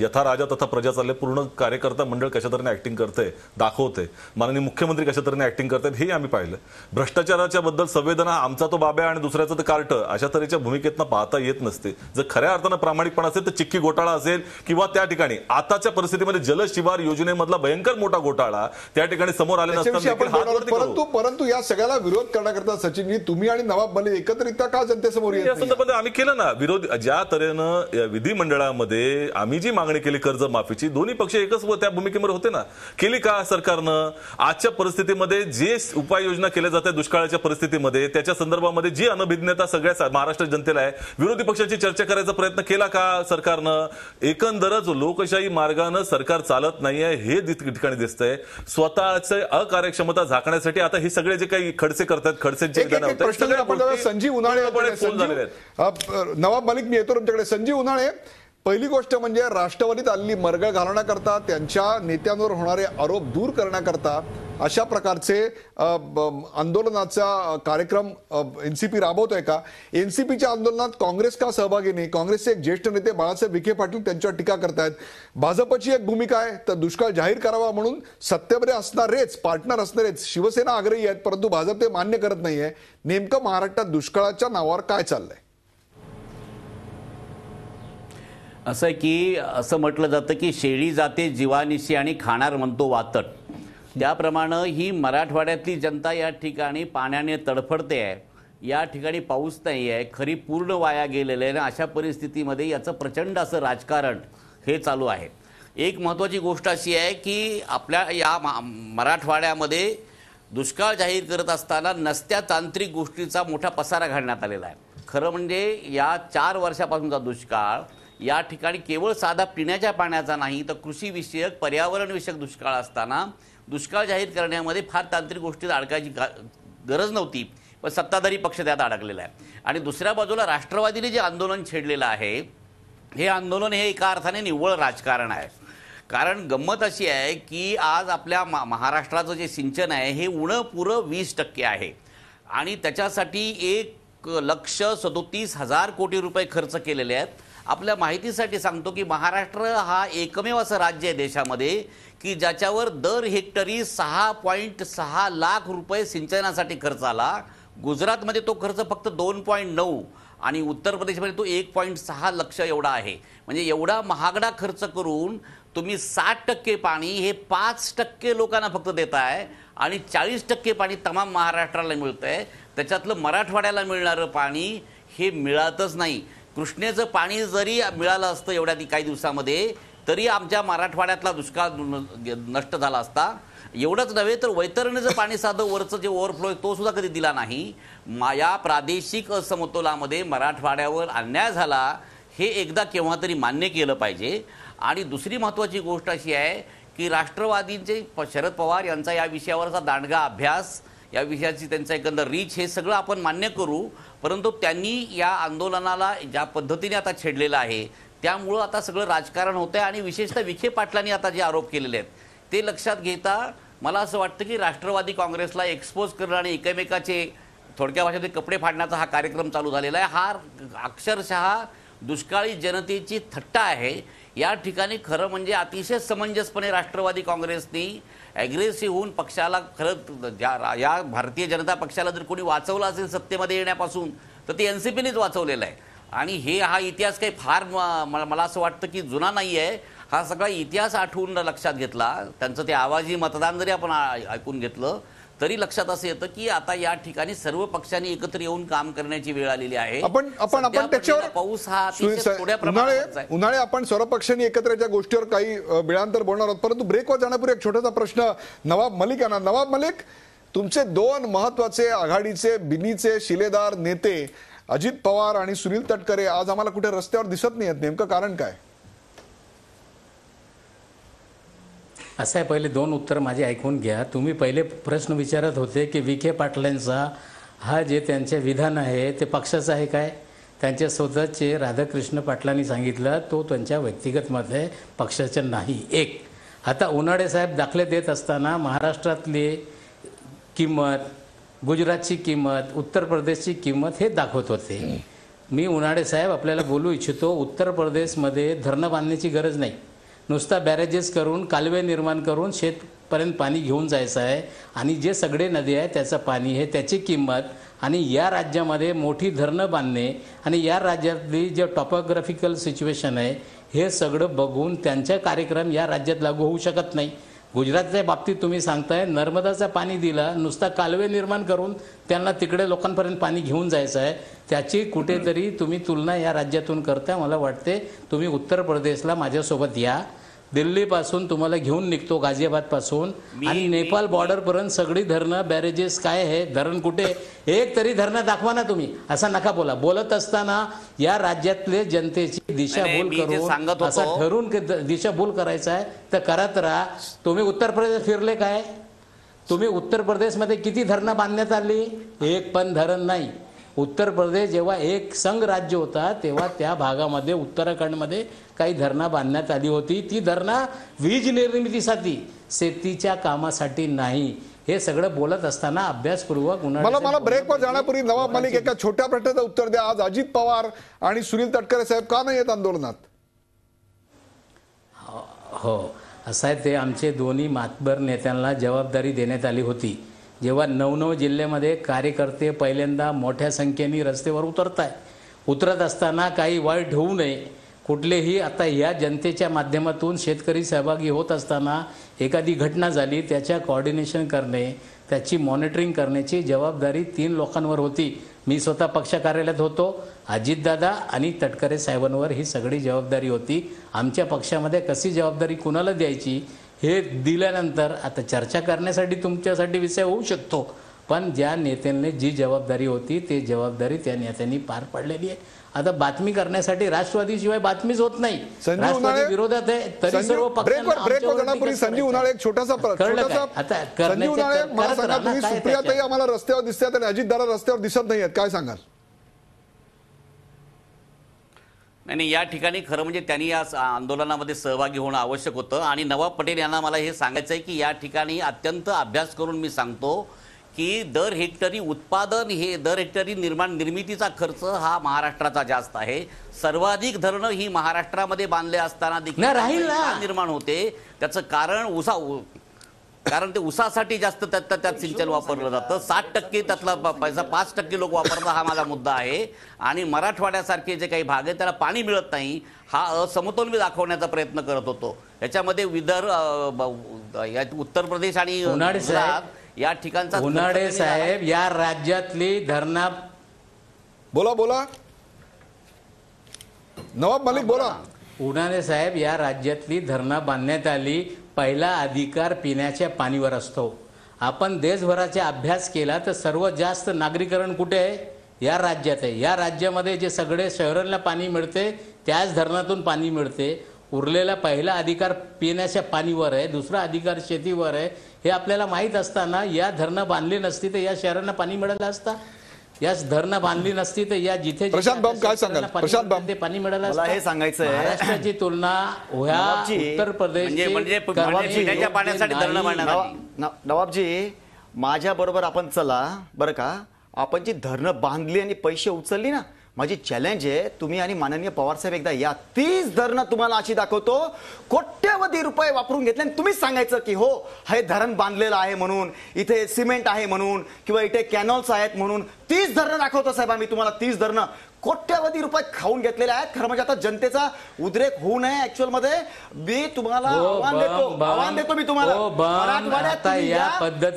यथा राजा तथा प्रजा चालले, पूर्ण कार्यकर्ता मंडळ कशा तऱ्हेने ऍक्टिंग करते, दाखवते. माननीय मुख्यमंत्री कशा तऱ्हेने ऍक्टिंग करतात हे आम्ही पाहिलं. भ्रष्टाचाराच्या बद्दल संवेदना, आमचा तो बाब्या आणि दुसऱ्याचं तर कार्ट, अशा तऱ्हेच्या भूमिकेतनं पाहता येत नसते. जर खऱ्या अर्थानं प्रामाणिकपणा असेल तर चिक्की घोटाळा असेल किंवा त्या ठिकाणी आताच्या परिस्थितीमध्ये जलशिवार योजनेमधला भयंकर मोठा घोटाळा त्या ठिकाणी समोर आले नसताना. परंतु या सगळ्याला विरोध करण्याकरता सचिनजी तुम्ही आणि नवाब मलिक एकत्रितता का जनतेसमोर या संदर्भात आम्ही केलं ना विरोध. ज्या तऱ्हेनं विधिमंडळामध्ये आम्ही जी मागणी केली कर्जमाफीची, दोन्ही पक्ष एकच त्या भूमिकेवर होते ना. केली का सरकारनं? आजच्या परिस्थितीमध्ये जे उपाययोजना केल्या जातात दुष्काळाच्या परिस्थितीमध्ये, त्याच्या संदर्भामध्ये जी अनभिज्ञता सगळ्या महाराष्ट्र जनतेला आहे, विरोधी पक्षाची चर्चा करायचा प्रयत्न केला का सरकारनं? एकंदरच लोकशाही मार्गानं सरकार चालत नाहीये हे ठिकाणी दिसतंय. स्वतःचे अकार्यक्षमता झाकण्यासाठी आता हे सगळे जे काही खडसे करतात, खडसेंचे विधान होतात, प्रश्न आपण संजीव उन्हाळे, नवाब मलिक, मी येतो तुमच्याकडे. संजीव उन्हाळे, पहिली गोष्ट म्हणजे राष्ट्रवादीत आलेली मरगळ घालवण्याकरता, त्यांच्या नेत्यांवर होणारे आरोप दूर करण्याकरता अशा प्रकारचे आंदोलनाचा कार्यक्रम एनसीपी राबवतोय का? एनसीपीच्या आंदोलनात काँग्रेस का सहभागी नाही? काँग्रेसचे एक ज्येष्ठ नेते बाळासाहेब विखे पाटील त्यांच्यावर टीका करतायत. भाजपची एक भूमिका आहे तर दुष्काळ जाहीर करावा म्हणून सत्तेमध्ये असणारेच, पार्टनर असणारेच शिवसेना आग्रही आहेत, परंतु भाजप ते मान्य करत नाहीये. नेमकं महाराष्ट्रात दुष्काळाच्या नावावर काय चाललंय? असं की असं म्हटलं जातं की शेळी जाते जीवानिशी आणि खाणार म्हणतो वातट. त्याप्रमाणे ही मराठवाड्यातली जनता या ठिकाणी पाण्याने तडफडते आहे. या ठिकाणी पाऊस नाही आहे, खरीप पूर्ण वाया गेलेलं आहे. अशा परिस्थितीमध्ये याचं प्रचंड असं राजकारण हे चालू आहे. एक महत्त्वाची गोष्ट अशी आहे की आपल्या या मराठवाड्यामध्ये दुष्काळ जाहीर करत असताना नसत्या तांत्रिक गोष्टीचा मोठा पसारा घालण्यात आलेला आहे. खरं म्हणजे या 4 वर्षापासूनचा दुष्काळ या ठिकाणी केवळ साधा पिण्याच्या पाण्याचा नाही तर कृषीविषयक, पर्यावरणविषयक दुष्काळ असताना दुष्काळ जाहीर करण्यामध्ये फार तांत्रिक गोष्टीत अडकायची गरज नव्हती, पण सत्ताधारी पक्ष त्यात अडकलेला आहे. आणि दुसऱ्या बाजूला राष्ट्रवादीने जे आंदोलन छेडलेलं आहे, हे आंदोलन हे एका अर्थाने निव्वळ राजकारण आहे. कारण गंमत अशी आहे की आज आपल्या महाराष्ट्राचं जे सिंचन आहे हे पुरं 20% आहे आणि त्याच्यासाठी 1,37,000 कोटी रुपये खर्च केलेले आहेत. आपल्या माहितीसाठी सांगतो की महाराष्ट्र हा एकमेव असं राज्य आहे देशामध्ये की ज्याच्यावर दर हेक्टरी 6.6 लाख रुपये सिंचनासाठी खर्च आला. गुजरातमध्ये तो खर्च फक्त 2.9 आणि उत्तर प्रदेशमध्ये तो 1.6 लक्ष एवढा आहे. म्हणजे एवढा महागडा खर्च करून तुम्ही 60% पाणी हे 5% लोकांना फक्त देताय आणि 40% पाणी तमाम महाराष्ट्राला मिळतंय. त्याच्यातलं मराठवाड्याला मिळणारं पाणी हे मिळतच नाही. कृष्णेचं पाणी जरी मिळालं असतं एवढ्या काही दिवसामध्ये तरी आमच्या मराठवाड्यातला दुष्काळ नष्ट झाला असता. एवढंच नव्हे तर वैतरणीचं पाणी साधं वरचं जे ओव्हरफ्लो आहे तो सुद्धा कधी दिला नाही. या प्रादेशिक असमतोलामध्ये मराठवाड्यावर अन्याय झाला हे एकदा केव्हा तरी मान्य केलं पाहिजे. आणि दुसरी महत्त्वाची गोष्ट अशी आहे की राष्ट्रवादींचे शरद पवार यांचा या विषयावरचा दांडगा अभ्यास, या विषयाची त्यांचा एकंदर रीच हे सगळं आपण मान्य करू, परंतु त्यांनी या आंदोलनाला ज्या पद्धतीने आता छेडलेलं आहे त्यामुळं आता सगळं राजकारण होतं आहे. आणि विशेषतः विखे पाटलांनी आता जे आरोप केलेले आहेत ते लक्षात घेता मला असं वाटतं की राष्ट्रवादी काँग्रेसला एक्सपोज करणं आणि एकमेकाचे थोडक्या भाषेत कपडे फाडण्याचा हा कार्यक्रम चालू झालेला आहे. हा अक्षरशः दुष्काळी जनतेची थट्टा आहे. या ठिकाणी खरं म्हणजे अतिशय समंजसपणे राष्ट्रवादी काँग्रेसनी ॲग्रेसिव्ह होऊन पक्षाला खरं या भारतीय जनता पक्षाला जर कोणी वाचवलं असेल सत्तेमध्ये येण्यापासून तर ते एनसीपीनेच वाचवलेलं आहे. आणि हा इतिहास काही फार मला असं वाटतं की जुना नाही आहे. हा सगळा इतिहास आठवून लक्षात घेतला, त्यांचं ते आवाजी मतदान जरी आपण ऐकून घेतलं तरी लक्षात असं येतं की आता या ठिकाणी सर्व पक्षांनी एकत्र येऊन काम करण्याची वेळ आलेली आहे. आपण त्याच्यावर पाऊस हा थोड्या प्रमाणात उन्हाळे आपण सर्व पक्षांनी एकत्र गोष्टीवर काही वेळांतर बोलणार आहोत, परंतु ब्रेकवर जाण्यापूर्वी एक छोटासा प्रश्न नवाब मलिक यांना. नवाब मलिक, तुमचे 2 महत्वाचे आघाडीचे बिनीचे शिलेदार नेते अजित पवार आणि सुनील तटकरे आज आम्हाला कुठे रस्त्यावर दिसत नाहीत, नेमकं कारण काय? असं आहे, पहिले 2 उत्तर माझे ऐकून घ्या. तुम्ही पहिले प्रश्न विचारत होते की विखे पाटलांचा हा जे त्यांचे विधान आहे ते पक्षाचं आहे काय? त्यांच्या स्वतःचे राधाकृष्ण पाटलांनी सांगितलं तो त्यांच्या व्यक्तिगत मत आहे, पक्षाचं नाही. एक आता उन्हाळे साहेब दाखले देत असताना महाराष्ट्रातली किंमत, गुजरातची किंमत, उत्तर प्रदेशची किंमत हे दाखवत होते. मी उन्हाळे साहेब आपल्याला बोलू इच्छितो, उत्तर प्रदेशमध्ये धरणं बांधण्याची गरज नाही. नुसता बॅरेजेस करून, कालवे निर्माण करून शेतपर्यंत पाणी घेऊन जायचं आहे. आणि जे सगळे नदी आहे त्याचं पाणी हे त्याची किंमत, आणि या राज्यामध्ये मोठी धरणं बांधणे आणि या राज्यातली जे टॉपोग्राफिकल सिच्युएशन आहे हे सगळं बघून त्यांचा कार्यक्रम या राज्यात लागू होऊ शकत नाही. गुजरातच्या बाबतीत तुम्ही सांगताय नर्मदाचं पाणी दिलं, नुसता कालवे निर्माण करून त्यांना तिकडे लोकांपर्यंत पाणी घेऊन जायचं आहे. त्याची कुठेतरी तुम्ही तुलना या राज्यातून करता. मला वाटते तुम्ही उत्तर प्रदेशला माझ्यासोबत या, दिल्लीपासून तुम्हाला घेऊन निघतो गाझियाबादपासून आणि नेपाळ बॉर्डरपर्यंत सगळी धरणं बॅरेजेस काय आहे, धरण कुठे, एक तरी धरणं दाखवा ना तुम्ही. असं नका बोला. बोलत असताना या राज्यातले जनतेची दिशाभूल करून असं ठरून दिशाभूल करायचं आहे तर करत राहा. तुम्ही उत्तर प्रदेश फिरले काय? तुम्ही उत्तर प्रदेशमध्ये किती धरणं बांधण्यात आली? एक पण धरण नाही. उत्तर प्रदेश जेव्हा एक संघ राज्य होता तेव्हा त्या भागामध्ये उत्तराखंडमध्ये काही धरणं बांधण्यात आली होती. ती धरणं वीज निर्मितीसाठी, शेतीच्या कामासाठी नाही. हे सगळं बोलत असताना अभ्यासपूर्वक मला ब्रेकवर जाण्यापूर्वी नवाब मलिक एका छोट्या प्रश्नाचं उत्तर द्या. आज अजित पवार आणि सुनील तटकरे साहेब का नाही येत आंदोलनात? हो, असं आहे. ते आमचे दोन्ही मातबर नेत्यांना जबाबदारी देण्यात आली होती. जेव्हा 9 जिल्ह्यामध्ये कार्यकर्ते पहिल्यांदा मोठ्या संख्येने रस्त्यावर उतरत असताना काही वाईट होऊ नये, कुठलेही आता या जनतेच्या माध्यमातून शेतकरी सहभागी होत असताना एखादी घटना झाली त्याच्या कोऑर्डिनेशन करणे, त्याची मॉनिटरिंग करण्याची जबाबदारी 3 लोकांवर होती. मी स्वतः पक्ष कार्यालयात होतो. अजितदादा आणि तटकरे साहेबांवर ही सगळी जबाबदारी होती. आमच्या पक्षामध्ये कशी जबाबदारी कुणाला द्यायची हे दिल्यानंतर आता चर्चा करण्यासाठी तुमच्यासाठी विषय होऊ शकतो, पण ज्या नेत्यांनी जी जबाबदारी होती ते जबाबदारी त्या नेत्यांनी पार पाडलेली आहे. आता बातमी करण्यासाठी राष्ट्रवादीशिवाय बातमीच होत नाही. राष्ट्रवादी विरोधात आहे तरी सर्व पक्षांना संजीव उन्हाळे एक छोटासा संजीव उन्हाळे मला सांगा, तुम्ही सुप्रियाताई आम्हाला रस्त्यावर दिसतात आणि अजितदादा रस्त्यावर दिसत नाहीयेत, काय सांगाल? नाही, या ठिकाणी खरं म्हणजे त्यांनी या आंदोलनामध्ये सहभागी होणं आवश्यक होतं. आणि नवाब पटेल यांना मला हे सांगायचं आहे की या ठिकाणी अत्यंत अभ्यास करून मी सांगतो की दर हेक्टरी उत्पादन, हे दर हेक्टरी निर्मितीचा खर्च हा महाराष्ट्राचा जास्त आहे. सर्वाधिक धरणं ही महाराष्ट्रामध्ये बांधले असताना देखील निर्माण होते. त्याचं कारण ते ऊसासाठी जास्त त्यात सिंचन वापरलं जातं. 60% त्यातला पैसा 5% लोक वापरतात, हा माझा मुद्दा आहे. आणि मराठवाड्यासारखे जे काही भाग आहे त्याला पाणी मिळत नाही, हा असमतोल मी दाखवण्याचा प्रयत्न करत होतो. याच्यामध्ये उत्तर प्रदेश आणि या ठिकाणचा उन्हाळे साहेब या राज्यातली धरणा बोला नवाब मलिक बोला. उन्हाळे साहेब या राज्यातली धरणं बांधण्यात आली. पहिला अधिकार पिण्याच्या पाणीवर असतो. आपण देशभराचा अभ्यास केला तर सर्वात जास्त नागरीकरण कुठे आहे? या राज्यात आहे. या राज्यामध्ये जे सगळे शहरांना पाणी मिळते त्याच धरणातून पाणी मिळते. उरलेला पहिला अधिकार पिण्याच्या पाणीवर आहे, दुसरा अधिकार शेतीवर आहे. हे आपल्याला माहीत असताना या धरणं बांधली नसती तर या शहरांना पाणी मिळालं असतं. याच धरणं बांधली नसती तर या जिथे प्रशांत बाब काय सांगाल? प्रशांत बाब ते पाणी मिळालं असतं. हे सांगायचं आहे महाराष्ट्राची तुलना उत्तर प्रदेश नवाबजी माझ्या बरोबर आपण चला बरं का. आपण जी धरणं बांधली आणि पैसे उचलली ना, माझी चॅलेंज आहे तुम्ही आणि माननीय पवार साहेब एकदा या 30 धरणं तुम्हाला अशी दाखवतो कोट्यवधी रुपये वापरून घेतले आणि तुम्हीच सांगायचं की हो हे धरण बांधलेलं आहे म्हणून, इथे सिमेंट आहे म्हणून किंवा इथे कॅनॉल्स आहेत म्हणून. 30 धरणं दाखवतो साहेब आम्ही तुम्हाला. 30 धरणं कोट्यवधी रुपये खाऊन घेतलेले आहेत. खरं म्हणजे आता जनतेचा उद्रेक होऊ नये ऍक्च्युअल मध्ये मी तुम्हाला आव्हान देतो मी तुम्हाला. मराठवाड्यात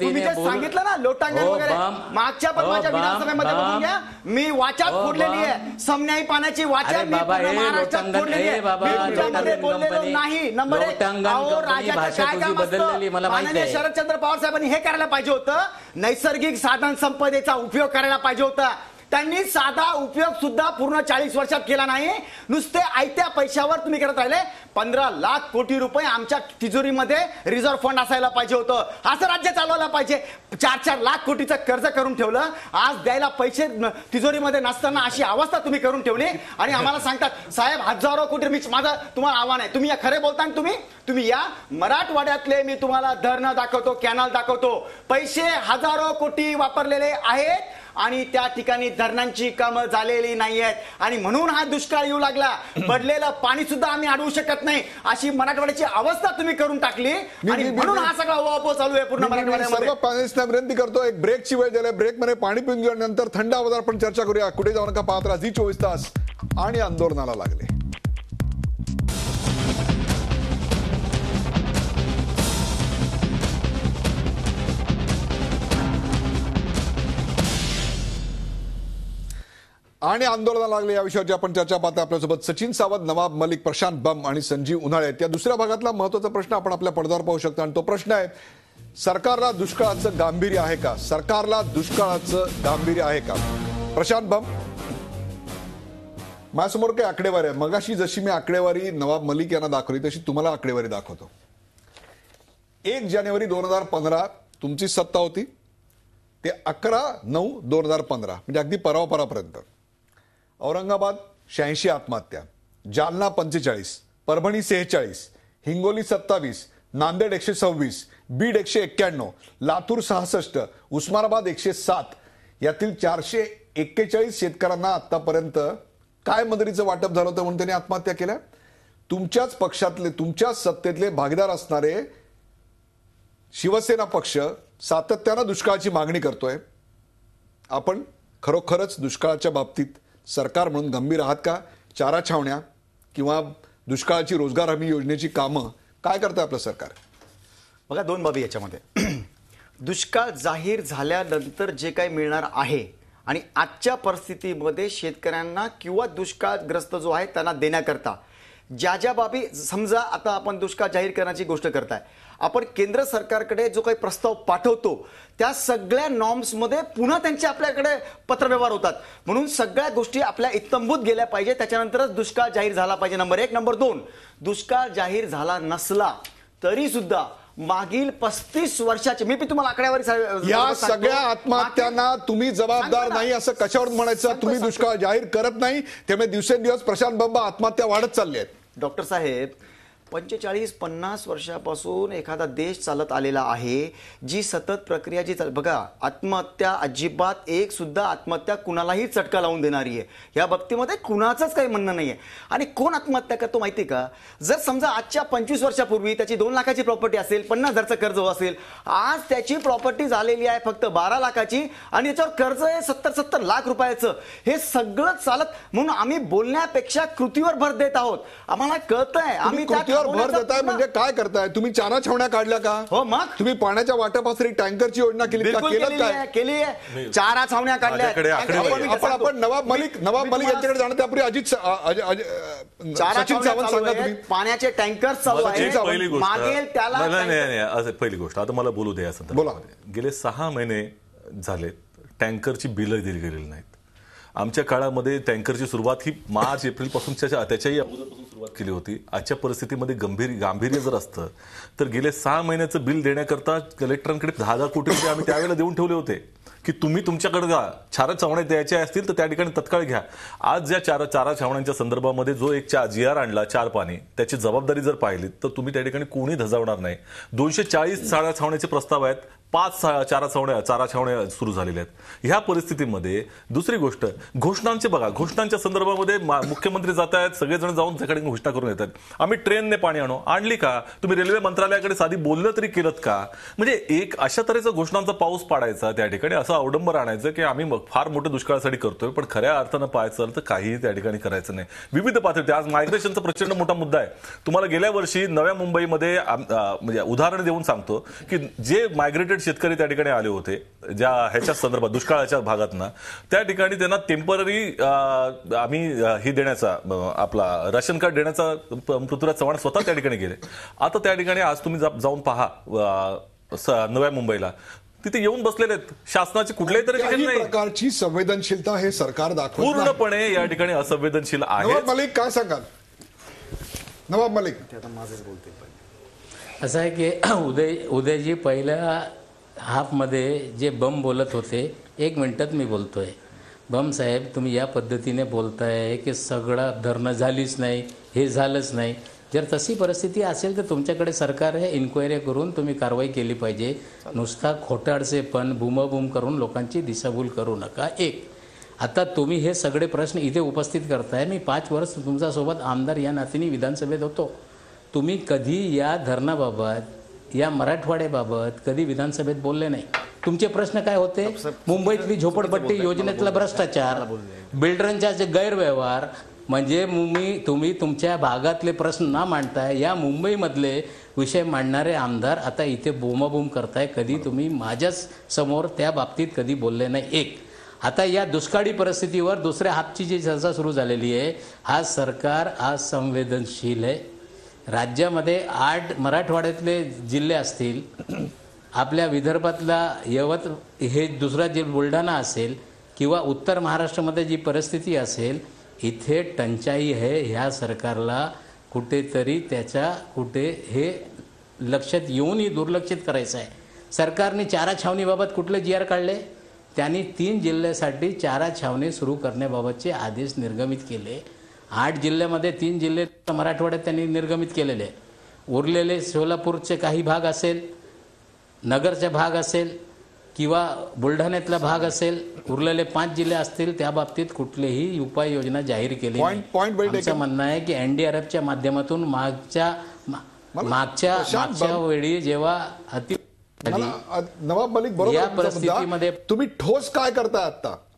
तुम्ही जे सांगितलं ना लोटांगण वगैरे मागच्या पण माझ्या विधानसभेमध्ये बघून घ्या. मी वाचा फोडलेली आहे, समन्यायी पाण्याची वाचा मी महाराष्ट्रात फोडलेली आहे. तुमच्यामध्ये बोललेलो नाही. नंबर 1 राज्याचं काय काम असतं? माननीय शरदचंद्र पवार साहेबांनी हे करायला पाहिजे होतं. नैसर्गिक साधन संपदेचा उपयोग करायला पाहिजे होता. त्यांनी साधा उपयोग सुद्धा पूर्ण 40 वर्षात केला नाही. नुसते आयत्या पैशावर तुम्ही करत राहिले. 15 लाख कोटी रुपये आमच्या तिजोरीमध्ये रिझर्व्ह फंड असायला पाहिजे होतं. असं राज्य चालवायला पाहिजे. 4-4 लाख कोटीचं कर्ज करून ठेवलं. आज द्यायला पैसे तिजोरीमध्ये नसताना अशी अवस्था तुम्ही करून ठेवली आणि आम्हाला सांगतात साहेब हजारो कोटी. माझं तुम्हाला आव्हान आहे, तुम्ही या खरे बोलता तुम्ही या मराठवाड्यातले मी तुम्हाला धरणं दाखवतो, कॅनल दाखवतो. पैसे हजारो कोटी वापरलेले आहेत आणि त्या ठिकाणी धरणांची कामं झालेली नाही आहेत आणि म्हणून हा दुष्काळ येऊ लागला. पडलेलं पाणी सुद्धा आम्ही अडवू शकत नाही अशी मराठवाड्याची अवस्था तुम्ही करून टाकली आणि म्हणून हा सगळा ओवापोह चालू आहे पूर्ण मराठवाड्यामध्ये. सर्व पॅनलिस्टना विनंती करतो एक ब्रेकची वेळ झाली. ब्रेकमध्ये पाणी पिऊन घेऊन थंड आवाजावर पण चर्चा करूया. कुठे जाऊ नका, पाहत राहा झी 24 तास आणि आंदोलनाला लागले. आणि आंदोलनाला लागले या विषयावरची आपण चर्चा पाहता. आपल्यासोबत सचिन सावंत, नवाब मलिक, प्रशांत बम आणि संजीव उन्हाळे आहेत. या दुसऱ्या भागातला महत्वाचा प्रश्न आपण आपल्या पडद्यावर पाहू शकता आणि तो प्रश्न आहे, सरकारला दुष्काळाचं गांभीर्य आहे का? सरकारला दुष्काळाचं गांभीर्य आहे का? प्रशांत बम, माझ्यासमोर काही आकडेवारी आहे. मगाशी जशी मी आकडेवारी नवाब मलिक यांना दाखवली तशी तुम्हाला आकडेवारी दाखवतो. 1 जानेवारी 2015 तुमची सत्ता होती ते 11/9/2015 म्हणजे अगदी परवापर्यंत. औरंगाबाद 86 आत्महत्या, जालना 45, परभणी 46, हिंगोली 27, नांदेड 126, बीड 191, लातूर 66, उस्मानाबाद 107. यातील 441 शेतकऱ्यांना आतापर्यंत काय मदतीचं वाटप झालं होतं म्हणून त्यांनी आत्महत्या केल्या. तुमच्याच पक्षातले, तुमच्याच सत्तेतले भागीदार असणारे शिवसेना पक्ष सातत्यानं दुष्काळाची मागणी करतोय. आपण खरोखरच दुष्काळाच्या बाबतीत सरकार म्हणून गंभीर आहात का? चारा छावण्या किंवा दुष्काळाची रोजगार हमी योजनेची कामं काय करतंय आपलं सरकार? बघा, 2 बाबी याच्यामध्ये. दुष्काळ जाहीर झाल्यानंतर जे काही मिळणार आहे आणि आजच्या परिस्थितीमध्ये शेतकऱ्यांना किंवा दुष्काळग्रस्त जो आहे त्यांना देण्याकरता ज्या बाबी, समजा आता आपण दुष्काळ जाहीर करण्याची गोष्ट करताय, आपण केंद्र सरकारकडे जो काही प्रस्ताव पाठवतो त्या सगळ्या नॉर्म्समध्ये पुन्हा त्यांचे आपल्याकडे पत्रव्यवहार होतात. म्हणून सगळ्या गोष्टी आपल्या इत्तंभूत गेल्या पाहिजे, त्याच्यानंतरच दुष्काळ जाहीर झाला पाहिजे. नंबर 1. नंबर 2, दुष्काळ जाहीर झाला नसला तरी सुद्धा मागील 35 वर्षाचे, मी तुम्हाला आकड्यावर, या सगळ्या आत्महत्यांना तुम्ही जबाबदार नाही असं कशावर म्हणायचं? तुम्ही दुष्काळ जाहीर करत नाही, त्यामुळे दिवसेंदिवस प्रशांत बंबा आत्महत्या वाढत चालल्या आहेत. डॉक्टर साहेब, 45-50 वर्षापासून एखादा देश चालत आलेला आहे, जी सतत प्रक्रिया जी बघा, आत्महत्या अजिबात एक सुद्धा आत्महत्या कुणालाही चटका लावून देणारी आहे. या बाबतीमध्ये कुणाचंच काही म्हणणं नाहीये. आणि कोण आत्महत्या करतो माहिती का? जर समजा आजच्या 25 वर्षापूर्वी त्याची 2 लाखाची प्रॉपर्टी असेल, 50,000चं कर्ज असेल, आज त्याची प्रॉपर्टी झालेली आहे फक्त 12 लाखाची आणि याच्यावर कर्ज आहे 70 लाख रुपयाचं. हे सगळं चालत, म्हणून आम्ही बोलण्यापेक्षा कृतीवर भर देत आहोत. आम्हाला कळतंय, आम्ही भर देताय म्हणजे काय करताय? तुम्ही चारा छावण्या काढल्या का? हो, मग तुम्ही पाण्याच्या वाटपासाठी टँकरची योजना केली का? केलं काय? केली आहे, चारा छावण्या काढल्या. आपण नवाब मलिक यांच्याकडे जाणं त्यापूर्वी अजित सचिन सावंत सांगा तुम्ही. पाण्याचे टँकर चालू आहेत, मागेल त्याला नाही, पहिली गोष्ट आता मला बोलू द्या. बोला. गेले 6 महिने झाले टँकरची बिलं दिली गेलेली नाहीत. आमच्या काळामध्ये टँकरची सुरुवात ही मार्च एप्रिल पासून त्याच्याही अगोदरपासून सुरुवात केली होती. आजच्या परिस्थितीमध्ये गांभीर्य जर असतं तर गेले 6 महिन्याचं बिल देण्याकरता कलेक्टरांकडे 10,000 कोटी रुपये आम्ही त्यावेळेला देऊन ठेवले होते की तुम्ही तुमच्याकडे जा, चारा छावण्या द्यायच्या असतील तर त्या ठिकाणी तत्काळ घ्या. आज ज्या चारा छावण्यांच्या संदर्भामध्ये जो एक GR आणला 4 पाणी, त्याची जबाबदारी जर पाहिली तर तुम्ही त्या ठिकाणी कोणी धजावणार नाही. 240 चारा छावण्याचे प्रस्ताव आहेत, 5 चारा छावण्या सुरू झालेल्या आहेत. ह्या परिस्थितीमध्ये दुसरी गोष्ट, घोषणांचे बघा, घोषणांच्या संदर्भामध्ये मुख्यमंत्री जात आहेत, सगळेजण जाऊन त्याकडे घोषणा करून येतात. आम्ही ट्रेनने पाणी आणली का? तुम्ही रेल्वे मंत्रालयाकडे साधी बोललं तरी केलं का? म्हणजे एक अशा तऱ्हेचा घोषणांचा पाऊस पाडायचा त्या ठिकाणी, असं अवडंबर आणायचं की आम्ही फार मोठं दुष्काळासाठी करतोय, पण खऱ्या अर्थानं पाहायचं तर काहीही त्या ठिकाणी करायचं नाही. विविध पातळी, आज मायग्रेशनचा प्रचंड मोठा मुद्दा आहे. तुम्हाला गेल्या वर्षी नव्या मुंबईमध्ये म्हणजे उदाहरण देऊन सांगतो की जे मायग्रेटेड शेतकरी त्या ठिकाणी आले होते, ज्या ह्याच्या संदर्भात दुष्काळाच्या भागातनं, त्या ठिकाणी त्यांना टेम्पररी आम्ही ही देण्याचा, आपला राशन कार्ड देण्याचा पृथ्वीराज चव्हाण स्वतः त्या ठिकाणी गेले. आता त्या ठिकाणी आज तुम्ही जाऊन पहा नव्या मुंबईला, तिथे येऊन बसलेले आहेत. शासनाची कुठल्याही तरी प्रकारची संवेदनशीलता हे सरकार दाखवत पूर्णपणे या ठिकाणी असंवेदनशील आहे. नवाब मलिक काय सांगाल? नवाब मलिक, असं आहे की उदयजी पहिल्या हाफमध्ये जे बम बोलत होते, 1 मिनिटात मी बोलतोय. बम साहेब, तुम्ही या पद्धतीने बोलताय की सगळं धरणं झालीच नाही, हे झालंच नाही. जर तशी परिस्थिती असेल तर तुमच्याकडे सरकार हे इन्क्वायरी करून तुम्ही कारवाई केली पाहिजे. नुसता खोटाडसे पण बुमबुम करून लोकांची दिशाभूल करू नका. आता तुम्ही हे सगळे प्रश्न इथे उपस्थित करताय. मी 5 वर्ष तुमच्यासोबत आमदार या नात्याने विधानसभेत होतो. तुम्ही कधी या धरणाबाबत, या मराठवाड्याबाबत कधी विधानसभेत बोलले नाही. तुमचे प्रश्न काय होते? मुंबईतली झोपडपट्टी योजनेतला भ्रष्टाचार, बिल्डरांचा जे गैरव्यवहार, म्हणजे तुम्ही तुमच्या भागातले प्रश्न ना मांडताय, या मुंबईमधले विषय मांडणारे आमदार आता इथे बोमाबूम करताय. कधी तुम्ही माझ्याच समोर त्या बाबतीत कधी बोलले नाही. आता या दुष्काळी परिस्थितीवर दुसऱ्या हातची जी चर्चा सुरू झालेली आहे, हा सरकार आज संवेदनशील आहे. राज्यामध्ये 8 मराठवाड्यातले जिल्हे असतील, आपल्या विदर्भातला यवत हे दुसरा जिल्हा बुलढाणा असेल किंवा उत्तर महाराष्ट्रामध्ये जी परिस्थिती असेल, इथे टंचाई आहे. ह्या सरकारला कुठेतरी कुठे हे लक्षात येऊनही दुर्लक्षित करायचं आहे. सरकारने चारा छावणीबाबत कुठले GR काढले? त्यांनी 3 जिल्ह्यासाठी चारा छावणी सुरू करण्याबाबतचे आदेश निर्गमित केले. 8 जिल्ह्यामध्ये 3 जिल्हे मराठवाड्यात त्यांनी निर्गमित केलेले. उरलेले सोलापूरचे काही भाग असेल, नगरचा भाग असेल किंवा बुलढाण्यातला भाग असेल, उरलेले 5 जिल्हे असतील, त्या बाबतीत कुठलीही उपाययोजना जाहीर केली नाही. आमचं म्हणणं आहे की NDRFच्या माध्यमातून मागच्या वेळी जेव्हा नवाब मलिक बरोबर या परिस्थितीमध्ये तुम्ही ठोस काय करताय?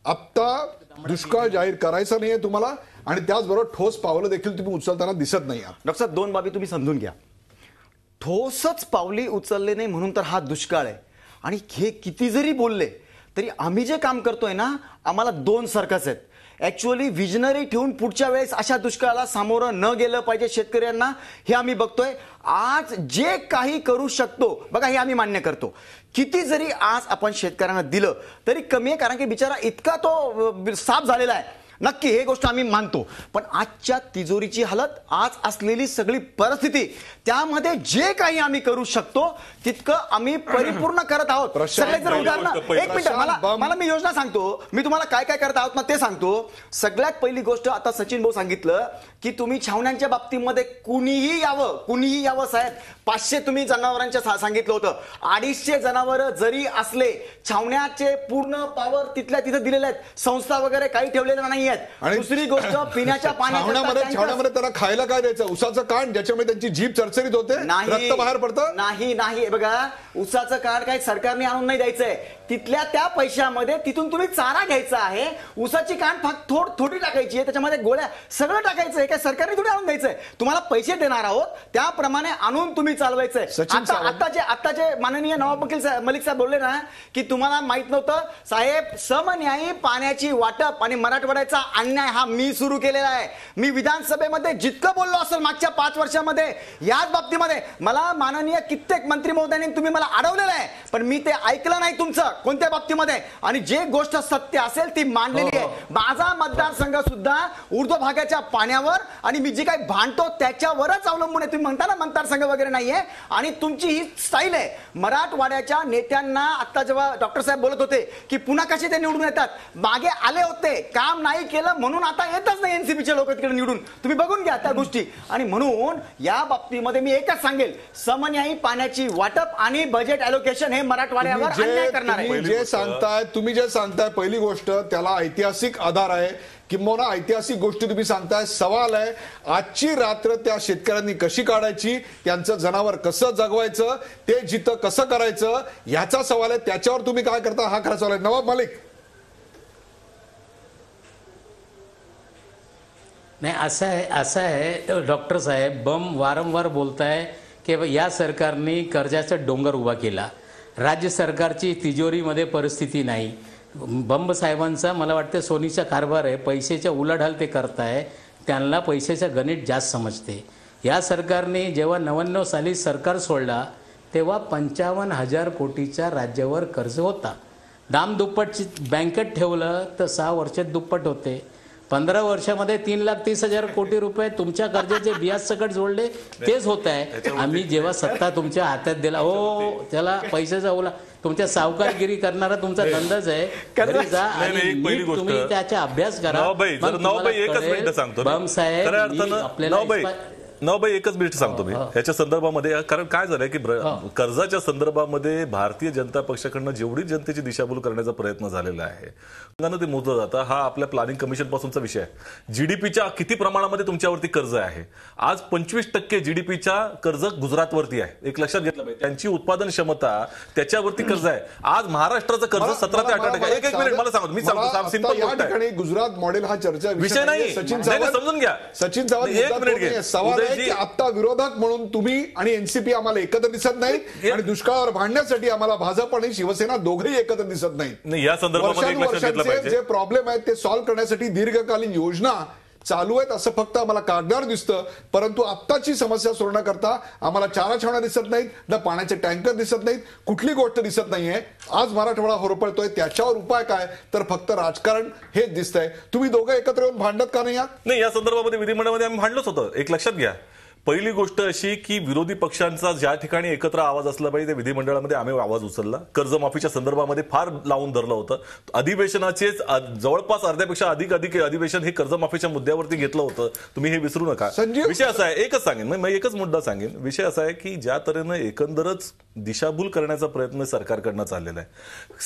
आता दुष्काळ जाहीर करायचा नाहीये तुम्हाला, आणि त्याचबरोबर ठोस पावलं देखील तुम्ही उचलताना दिसत नाही. डॉक्टर साहेब, 2 बाबी तुम्ही समजून घ्या. ठोसच पावली उचलले नाही म्हणून तर हा दुष्काळ आहे. आणि हे किती जरी बोलले तरी आम्ही जे काम करतोय ना, आम्हाला 2 सरकच आहेत. ऍक्च्युअली विजनरी ठेवून पुढच्या वेळेस अशा दुष्काळाला सामोरं न गेलं पाहिजे शेतकऱ्यांना, हे आम्ही बघतोय. आज जे काही करू शकतो बघा, हे आम्ही मान्य करतो. किती जरी आज आपण शेतकऱ्यांना दिलं तरी कमी आहे, कारण की बिचारा इतका तो साफ झालेला आहे. नक्की हे गोष्ट आम्ही मानतो. पण आजच्या तिजोरीची हालत, आज असलेली सगळी परिस्थिती, त्यामध्ये जे काही आम्ही करू शकतो तितकं आम्ही परिपूर्ण करत आहोत. सगळे जर उदाहरण, एक मिनिट, मला मी योजना सांगतो, मी तुम्हाला काय काय करत आहोत ना ते सांगतो. सगळ्यात पहिली गोष्ट, आता सचिन भाऊ सांगितलं की तुम्ही छावण्यांच्या बाबतीमध्ये कुणीही यावं साहेब. 500 तुम्ही जनावरांच्या सांगितलं होतं. 250 जनावर जरी असले, छावण्याचे पूर्ण पावर तिथल्या तिथे दिलेले आहेत. संस्था वगैरे काही ठेवलेल्या नाही. आणि दुसरी गोष्ट, पिण्याच्या पाण्यामध्ये त्याला खायला काय द्यायचं? उसाचं कांड, ज्याच्यामुळे त्यांची जीभ चरचरीत होते, रक्त बाहेर पडतं. नाही बघा, उसाचं कांड काही सरकारने आणून नाही द्यायचंय. तिथल्या त्या पैशामध्ये तिथून तुम्ही चारा घ्यायचा आहे. उसाची कांड फक्त थोडी टाकायची आहे, त्याच्यामध्ये गोळ्या सगळं टाकायचं आहे. काय सरकारने थोडी आणून द्यायचंय? तुम्हाला पैसे देणार आहोत, त्याप्रमाणे आणून तुम्ही चालवायचंय. आता जे माननीय नवाब मलिक साहेब बोलले ना की तुम्हाला माहित नव्हतं साहेब, समन्यायी पाण्याची वाटप आणि मराठवाड्याचा अन्याय हा मी सुरू केलेला आहे. मी विधानसभेमध्ये जितकं बोललो असेल मागच्या 5 वर्षामध्ये याच बाबतीमध्ये, मला माननीय कित्येक मंत्री महोदयांनी तुम्ही मला अडवलेलं आहे, पण मी ते ऐकलं नाही तुमचं कोणत्या बाबतीमध्ये. आणि जे गोष्ट सत्य असेल ती मांडलेली आहे. माझा मतदारसंघ सुद्धा ऊर्ध्व भागाच्या पाण्यावर आणि मी जे काही भांडतो त्याच्यावरच अवलंबून आहे. तुम्ही म्हणता ना मतदारसंघ वगैरे नाहीये, आणि तुमची ही स्टाईल आहे. मराठवाड्याच्या नेत्यांना आता जेव्हा डॉक्टर साहेब बोलत होते की पुन्हा कसे ते निवडून येतात, मागे आले होते, काम नाही केलं म्हणून आता येतच नाही एनसीपीचे लोक तिकडे निवडून. तुम्ही बघून घ्या त्या गोष्टी. आणि म्हणून या बाबतीमध्ये मी एकच सांगेल, समन्यायी पाण्याची वाटप आणि बजेट अलोकेशन हे मराठवाड्यावर अन्याय करणार आहे. तुम्ही जे सांगताय पहिली गोष्ट, त्याला ऐतिहासिक आधार आहे, किंबहुना ऐतिहासिक गोष्टी तुम्ही सांगताय. सवाल आहे, आजची रात्र त्या शेतकऱ्यांनी कशी काढायची, त्यांचं जनावर कसं जगवायचं, ते जिथं कसं करायचं, ह्याचा सवाल आहे. त्याच्यावर तुम्ही काय करता, हा खरा सवाल आहे. नवाब मलिक. नाही, असं आहे डॉक्टर साहेब, वारंवार बोलताय की या सरकारने कर्जाचा डोंगर उभा केला. राज्य सरकारची तिजोरीमध्ये परिस्थिती नाही. साहेबांचा मला वाटतं सोनीचा कारभार आहे. पैशाच्या उलाढाल ते करताय, त्यांना पैशाचं गणित जास्त समजते. या सरकारने जेव्हा 99 साली सरकार सोडला तेव्हा 55,000 कोटीचा राज्यावर कर्ज होता. दामदुप्पट बँकेत ठेवलं तर 6 वर्षात दुप्पट होते. 15 वर्षामध्ये 3,30,000 कोटी रुपये तुमच्या कर्जाचे बियाज सकट जोडले, तेच होत आहे. आम्ही जेव्हा सत्ता तुमच्या हातात दिला, हो त्याला पैशाचा ओला, तुमच्या सावकारगिरी करणारा तुमचा धंदाच आहे. घरी जा आणि तुम्ही त्याचा अभ्यास करा. नवाबाई, एकच मिनिट सांगतो मी ह्याच्या संदर्भामध्ये. कारण काय झालंय की कर्जाच्या संदर्भामध्ये भारतीय जनता पक्षाकडनं जेवढी जनतेची दिशाभूल करण्याचा प्रयत्न झालेला आहे ते मोजलं जातं. हा आपल्या प्लॅनिंग कमिशन पासूनचा विषय आहे. जीडीपीच्या किती प्रमाणामध्ये तुमच्यावरती कर्ज आहे? आज 25% जीडीपीच्या कर्ज गुजरातवरती आहे. एक लक्षात घेतलं पाहिजे, त्यांची उत्पादन क्षमता त्याच्यावरती कर्ज आहे. आज महाराष्ट्राचं कर्ज 17 ते 18%. एक मिनिट मला सांगतो, मी सांगतो सिंपल गोष्ट आहे. गुजरात मॉडेल हा चर्चा विषय नाही, समजून घ्या. सचिन सावंत, एक मिनिट घे. आहे की आता विरोधक म्हणून तुम्ही आणि एनसीपी आम्हाला एकत्र दिसत नाही आणि दुष्काळावर भांडण्यासाठी आम्हाला भाजप आणि शिवसेना दोघंही एकत्र दिसत नाही. या संदर्भामध्ये एक लक्षात घेतलं पाहिजे, जे प्रॉब्लेम आहेत ते सॉल्व्ह करण्यासाठी दीर्घकालीन योजना चालू आहेत असं फक्त आम्हाला कागदावर दिसतं, परंतु आत्ताची समस्या सोडवण्याकरता आम्हाला चारा छावण्या दिसत नाहीत, ना पाण्याचे टँकर दिसत नाहीत, कुठली गोष्ट दिसत नाहीये. आज मराठवाडा होरपळतोय, त्याच्यावर उपाय काय तर फक्त राजकारण हेच दिसतंय. तुम्ही दोघं एकत्र येऊन भांडत का नाही आहात? नाही, या संदर्भामध्ये विधिमंडळामध्ये आम्ही भांडलोच होतं. एक लक्षात घ्या, पहिली गोष्ट अशी की विरोधी पक्षांचा ज्या ठिकाणी एकत्र आवाज असला पाहिजे त्या विधिमंडळामध्ये आम्ही आवाज उचलला. कर्जमाफीच्या संदर्भामध्ये फार लावून धरलं होतं. अधिवेशनाचेच जवळपास अर्ध्यापेक्षा अधिक अधिवेशन हे कर्जमाफीच्या मुद्द्यावरती घेतलं होतं. तुम्ही हे विसरू नका. विषय असा आहे, एकच सांगेन, मी एकच मुद्दा सांगेन. विषय असा आहे की ज्या तऱ्हेनं एकंदरच दिशाभूल करण्याचा प्रयत्न सरकारकडनं चाललेला आहे.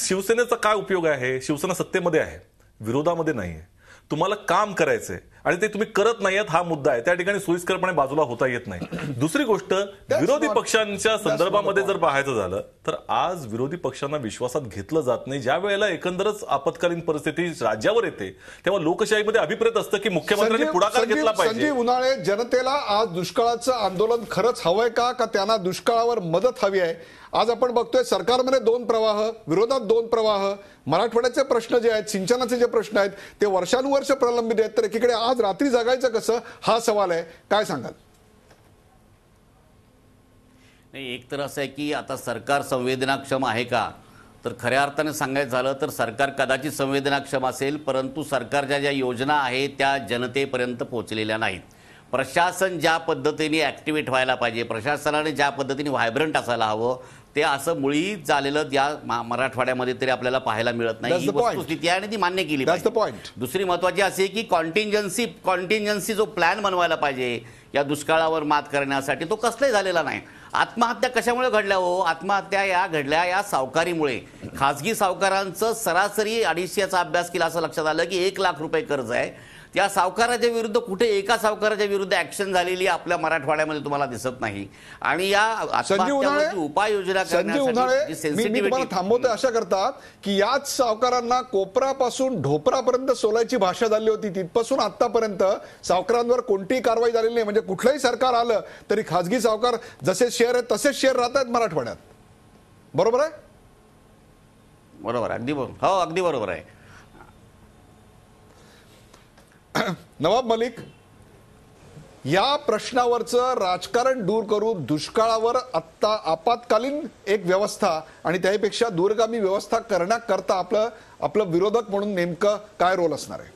शिवसेनेचा काय उपयोग आहे? शिवसेना सत्तेमध्ये आहे, विरोधामध्ये नाहीये. तुम्हाला काम करायचंय आणि ते तुम्ही करत नाहीयेत, हा मुद्दा आहे. त्या ठिकाणी सोयीस्करपणे बाजूला होता येत नाही. दुसरी गोष्ट, विरोधी पक्षांच्या संदर्भामध्ये जर पाहायचं झालं तर आज विरोधी पक्षांना विश्वासात घेतलं जात नाही. ज्या वेळेला एकंदरच आपत्कालीन परिस्थिती राज्यावर येते तेव्हा लोकशाहीमध्ये अभिप्रेत असतं की मुख्यमंत्र्यांनी पुढाकार घेतला पाहिजे. संजीव उन्हाळे, जनतेला आज दुष्काळाचं आंदोलन खरंच हवंय का त्यांना दुष्काळावर मदत हवी आहे? आज आपण बघतोय सरकारमध्ये दोन प्रवाह, विरोधात दोन प्रवाह. मराठवाड्याचे प्रश्न जे आहेत, सिंचनाचे जे प्रश्न आहेत ते वर्षानुवर्ष प्रलंबित आहेत, तर एकीकडे आज रात्री जगायचं कसं हा सवाल आहे. काय सांगाल? नाही, एक तर असं आहे की आता सरकार संवेदनाक्षम आहे का, तर खऱ्या अर्थाने सांगायचं झालं तर सरकार कदाचित संवेदनाक्षम असेल, परंतु सरकारच्या ज्या योजना आहेत त्या जनतेपर्यंत पोहोचलेल्या नाहीत. प्रशासन ज्या पद्धतीने ॲक्टिव्हेट व्हायला पाहिजे, प्रशासनाने ज्या पद्धतीने व्हायब्रंट असायला हवं, ते असं मुळीच झालेलं या मराठवाड्यामध्ये तरी आपल्याला पाहायला मिळत नाही. ही वस्तुस्थिती आहे आणि ती मान्य केली पाहिजे. दुसरी महत्वाची अशी की कॉन्टिंजन्सी जो प्लॅन बनवायला पाहिजे या दुष्काळावर मात करण्यासाठी, तो कसलाही झालेला नाही. आत्महत्या कशामुळे घडल्या हो? आत्महत्या या घडल्या या सावकारीमुळे. खासगी सावकारांचं सरासरी 250चा अभ्यास केला असं लक्षात आलं की 1 लाख रुपये कर्ज आहे. त्या सावकाराच्या विरुद्ध कुठे एका सावकाराच्या विरुद्ध ऍक्शन झालेली आपल्या मराठवाड्यामध्ये तुम्हाला दिसत नाही. आणि या उपाययोजना करण्यासाठी मी तुम्हाला थांबवतोय अशा करतात की याच सावकारांना कोपरापासून ढोपरापर्यंत सोलायची भाषा झाली होती. तिथपासून आतापर्यंत सावकारांवर कोणतीही कारवाई झालेली नाही. म्हणजे कुठलंही सरकार आलं तरी खासगी सावकार जसे शेअर आहेत तसेच शेअर राहतात मराठवाड्यात. बरोबर आहे? बरोबर, अगदी बरोबर. हो, अगदी बरोबर आहे. नवाब मलिक, या प्रश्नावरचं राजकारण दूर करून दुष्काळावर आत्ता आपत्कालीन एक व्यवस्था आणि त्यापेक्षा दूरगामी व्यवस्था करण्याकरता आपलं विरोधक म्हणून नेमकं काय रोल असणार आहे?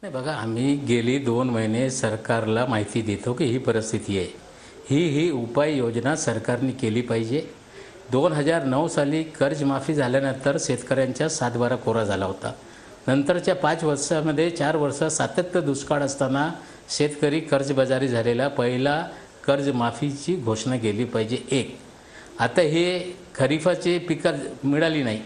नाही बघा, आम्ही गेली 2 महिने सरकारला माहिती देतो की ही परिस्थिती आहे, ही उपाययोजना सरकारने केली पाहिजे. 2009 साली कर्जमाफी झाल्यानंतर शेतकऱ्यांच्या 7/12 कोरा झाला होता. नंतरच्या 5 वर्षामध्ये 4 वर्ष सातत्य दुष्काळ असताना शेतकरी कर्जबाजारी झालेला पहिला कर्जमाफीची घोषणा केली पाहिजे. 1. आता हे खरीपाची पिकं मिळाली नाही,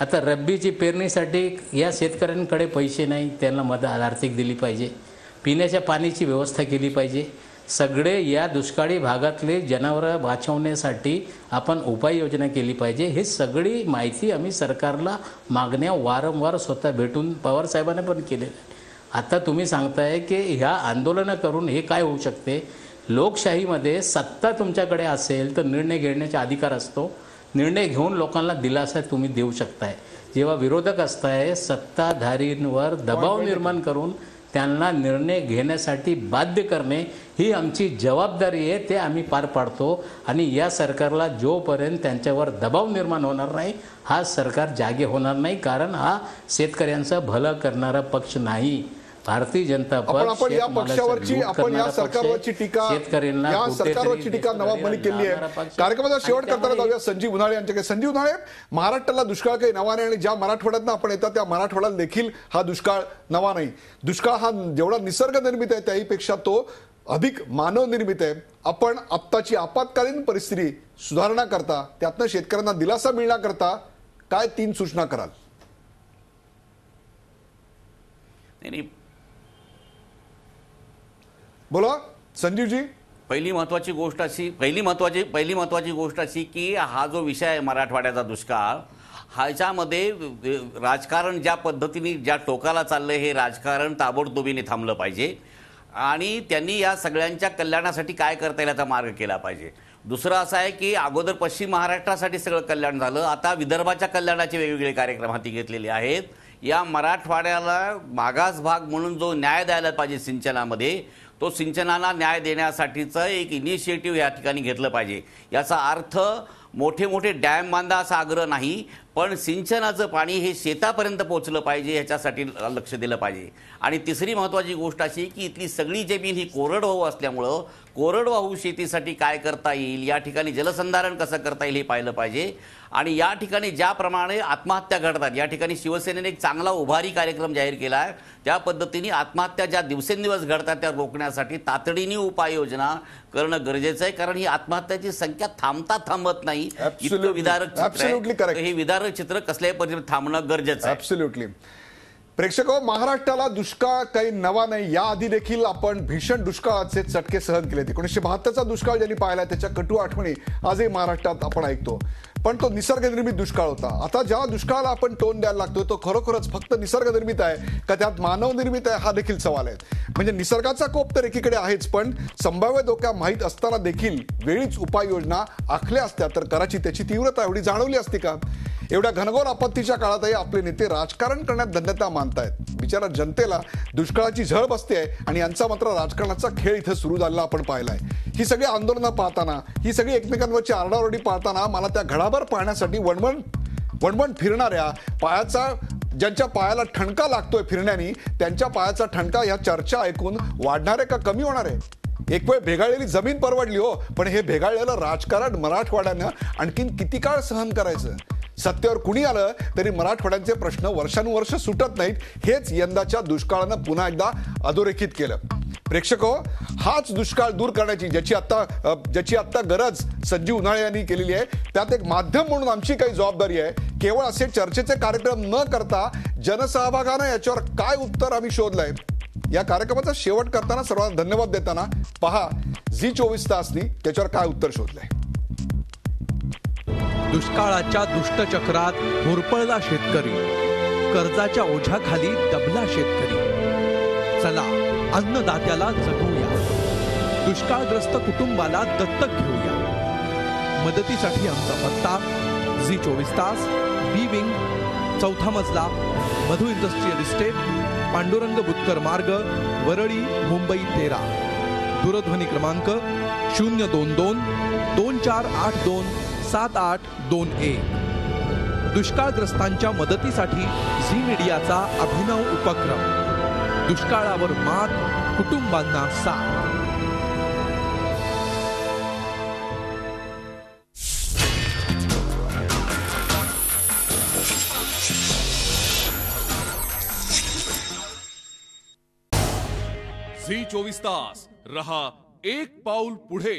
आता रब्बीची पेरणीसाठी या शेतकऱ्यांकडे पैसे नाही, त्यांना मदत आर्थिक दिली पाहिजे. पिण्याच्या पाण्याची व्यवस्था केली पाहिजे. सगळे या दुष्काळी भागातले जनावरं वाचवण्यासाठी आपण उपाययोजना केली पाहिजे. हे सगळी माहिती आम्ही सरकारला मागण्या वारंवार स्वतः भेटून पवार साहेबांना पण केलेलं आहे. आता तुम्ही सांगताय की ह्या आंदोलनं करून हे काय होऊ शकते? लोकशाहीमध्ये सत्ता तुमच्याकडे असेल तर निर्णय घेण्याचा अधिकार असतो. निर्णय घेऊन लोकांना दिलासा तुम्ही देऊ शकताय. जेव्हा विरोधक असताय, सत्ताधारींवर दबाव निर्माण करून त्यांना निर्णय घेण्यासाठी बाध्य करणे ही आमची जबाबदारी आहे. ते आम्ही पार पाडतो आणि या सरकारला जोपर्यंत त्यांच्यावर दबाव निर्माण होणार नाही हा सरकार जागे होणार नाही. कारण हा शेतकऱ्यांचं भलं करणारा पक्ष नाही. भारतीय जनता आपण या पक्षावरची, आपण या सरकारवरची टीका, या सरकारवरची टीका नवाब मलिक केली आहे. कार्यक्रमाचा शेवट करताना जाऊया संजीव उन्हाळे यांच्याकडे. संजीव उन्हाळे, महाराष्ट्राला दुष्काळ काही नवा नाही आणि ज्या मराठवाड्यातनं आपण येतात त्या मराठवाड्याला देखील हा दुष्काळ नवा नाही. दुष्काळ हा जेवढा निसर्ग निर्मित आहे त्याहीपेक्षा तो अधिक मानव निर्मित आहे. आपण आत्ताची आपत्कालीन परिस्थिती सुधारणा करता, त्यातनं शेतकऱ्यांना दिलासा मिळण्याकरता काय 3 सूचना कराल? बोला संजीवजी. पहिली महत्वाची गोष्ट अशी की हा जो विषय आहे मराठवाड्याचा दुष्काळ, ह्याच्यामध्ये राजकारण ज्या पद्धतीने ज्या टोकाला चाललंय हे राजकारण ताबडतोबीने थांबलं पाहिजे. आणि त्यांनी या सगळ्यांच्या कल्याणासाठी काय करता येईल याचा मार्ग केला पाहिजे. दुसरं असं आहे की अगोदर पश्चिम महाराष्ट्रासाठी सगळं कल्याण झालं, आता विदर्भाच्या कल्याणाचे वेगवेगळे कार्यक्रम हाती घेतलेले आहेत. या मराठवाड्याला मागास भाग म्हणून जो न्याय द्यायला पाहिजे सिंचनामध्ये, तो सिंचनाला न्याय देण्यासाठीचं एक इनिशिएटिव्ह या ठिकाणी घेतलं पाहिजे. याचा अर्थ मोठे मोठे डॅम बांधा असा आग्रह नाही, पण सिंचनाचं पाणी हे शेतापर्यंत पोहोचलं पाहिजे ह्याच्यासाठी लक्ष दिलं पाहिजे. आणि तिसरी महत्त्वाची गोष्ट अशी की इथली सगळी जमीन ही कोरडवाहू असल्यामुळं कोरडवाहू शेतीसाठी काय करता येईल, या ठिकाणी जलसंधारण कसं करता येईल हे पाहिलं पाहिजे. आणि या ठिकाणी ज्याप्रमाणे आत्महत्या घडतात, या ठिकाणी शिवसेनेने एक चांगला उभारी कार्यक्रम जाहीर केला आहे. त्या पद्धतीने आत्महत्या ज्या दिवसेंदिवस घडतात त्या रोखण्यासाठी तातडीने उपाययोजना करणं गरजेचं आहे, कारण ही आत्महत्याची संख्या थांबत नाही. इतकं विदारक चित्र आहे, हे विदारक चित्र कसल्याही परिस्थितीत थांबणं गरजेचं आहे. ऍब्सोल्युटली. प्रेक्षको, महाराष्ट्राला दुष्काळ काही नवा नाही. याआधी देखील आपण भीषण दुष्काळाचे चटके सहन केले. 1972चा दुष्काळ ज्यांनी पाहिला त्याच्या कटू आठवणी आजही महाराष्ट्रात आपण ऐकतो. पण तो निसर्गनिर्मित दुष्काळ होता. आता ज्या दुष्काळाला आपण तोंड द्यायला लागतोय तो खरोखरच फक्त निसर्गनिर्मित आहे का त्यात मानवनिर्मित आहे, हा देखील सवाल आहे. म्हणजे निसर्गाचा कोप तर एकीकडे आहेच, पण संभाव्य धोका माहीत असताना देखील वेळीच उपाययोजना आखल्या असत्या तर कदाचित त्याची तीव्रता एवढी जाणवली असती का? एवढ्या घनघोर आपत्तीच्या काळातही आपले नेते राजकारण करण्यात धन्यता मानतायत. बिचारा जनतेला दुष्काळाची झळ बसते आहे आणि यांचा मात्र राजकारणाचा खेळ इथं सुरू झालेला आपण पाहिलाय. ही सगळी आंदोलनं पाहताना, ही सगळी एकमेकांवरची आरडाओरडी पाहताना मला त्या घडाभर पाहण्यासाठी वणवण फिरणाऱ्या पायाचा, ज्यांच्या पायाला ठणका लागतोय फिरण्यानी, त्यांच्या पायाचा ठणका ह्या चर्चा ऐकून वाढणारे का कमी होणार आहे? एक वेळ भेगाळलेली जमीन परवडली हो, पण हे भेगाळलेलं राजकारण मराठवाड्यानं आणखीन किती काळ सहन करायचं? सत्तेवर कुणी आलं तरी मराठवाड्याचे प्रश्न वर्षानुवर्ष सुटत नाहीत. हेच यंदाच्या दुष्काळानं पुन्हा एकदा अधोरेखित केलं. प्रेक्षको, हाच दुष्काळ दूर करण्याची ज्याची आता गरज संजीव उन्हाळे यांनी केलेली आहे, त्यात एक माध्यम म्हणून आमची काही जबाबदारी आहे. केवळ असे चर्चेचे कार्यक्रम न करता जनसहभागानं याच्यावर काय उत्तर आम्ही शोधलंय. या कार्यक्रमाचा शेवट करताना सर्वांना धन्यवाद देताना पहा झी 24 तासनी त्याच्यावर काय उत्तर शोधलंय. दुष्काळाच्या दुष्टचक्रात होरपळला शेतकरी, कर्जाच्या ओझ्याखाली दबला शेतकरी. चला अन्नदात्याला जगवूया, दुष्काळग्रस्त कुटुंबाला दत्तक घेऊया. मदतीसाठी आमचा पत्ता झी 24 तास, बी विंग, 4था मजला, मधु इंडस्ट्रियल इस्टेट, पांडुरंग बुतकर मार्ग, वरळी, मुंबई 13. दूरध्वनी क्रमांक 022 2482 7821. दुष्काळग्रस्तांच्या मदतीसाठी झी मीडियाचा अभिनव उपक्रम. दुष्काळावर मात, कुटुंबांना साथ. झी 24 तास रहा एक पाऊल पुढे.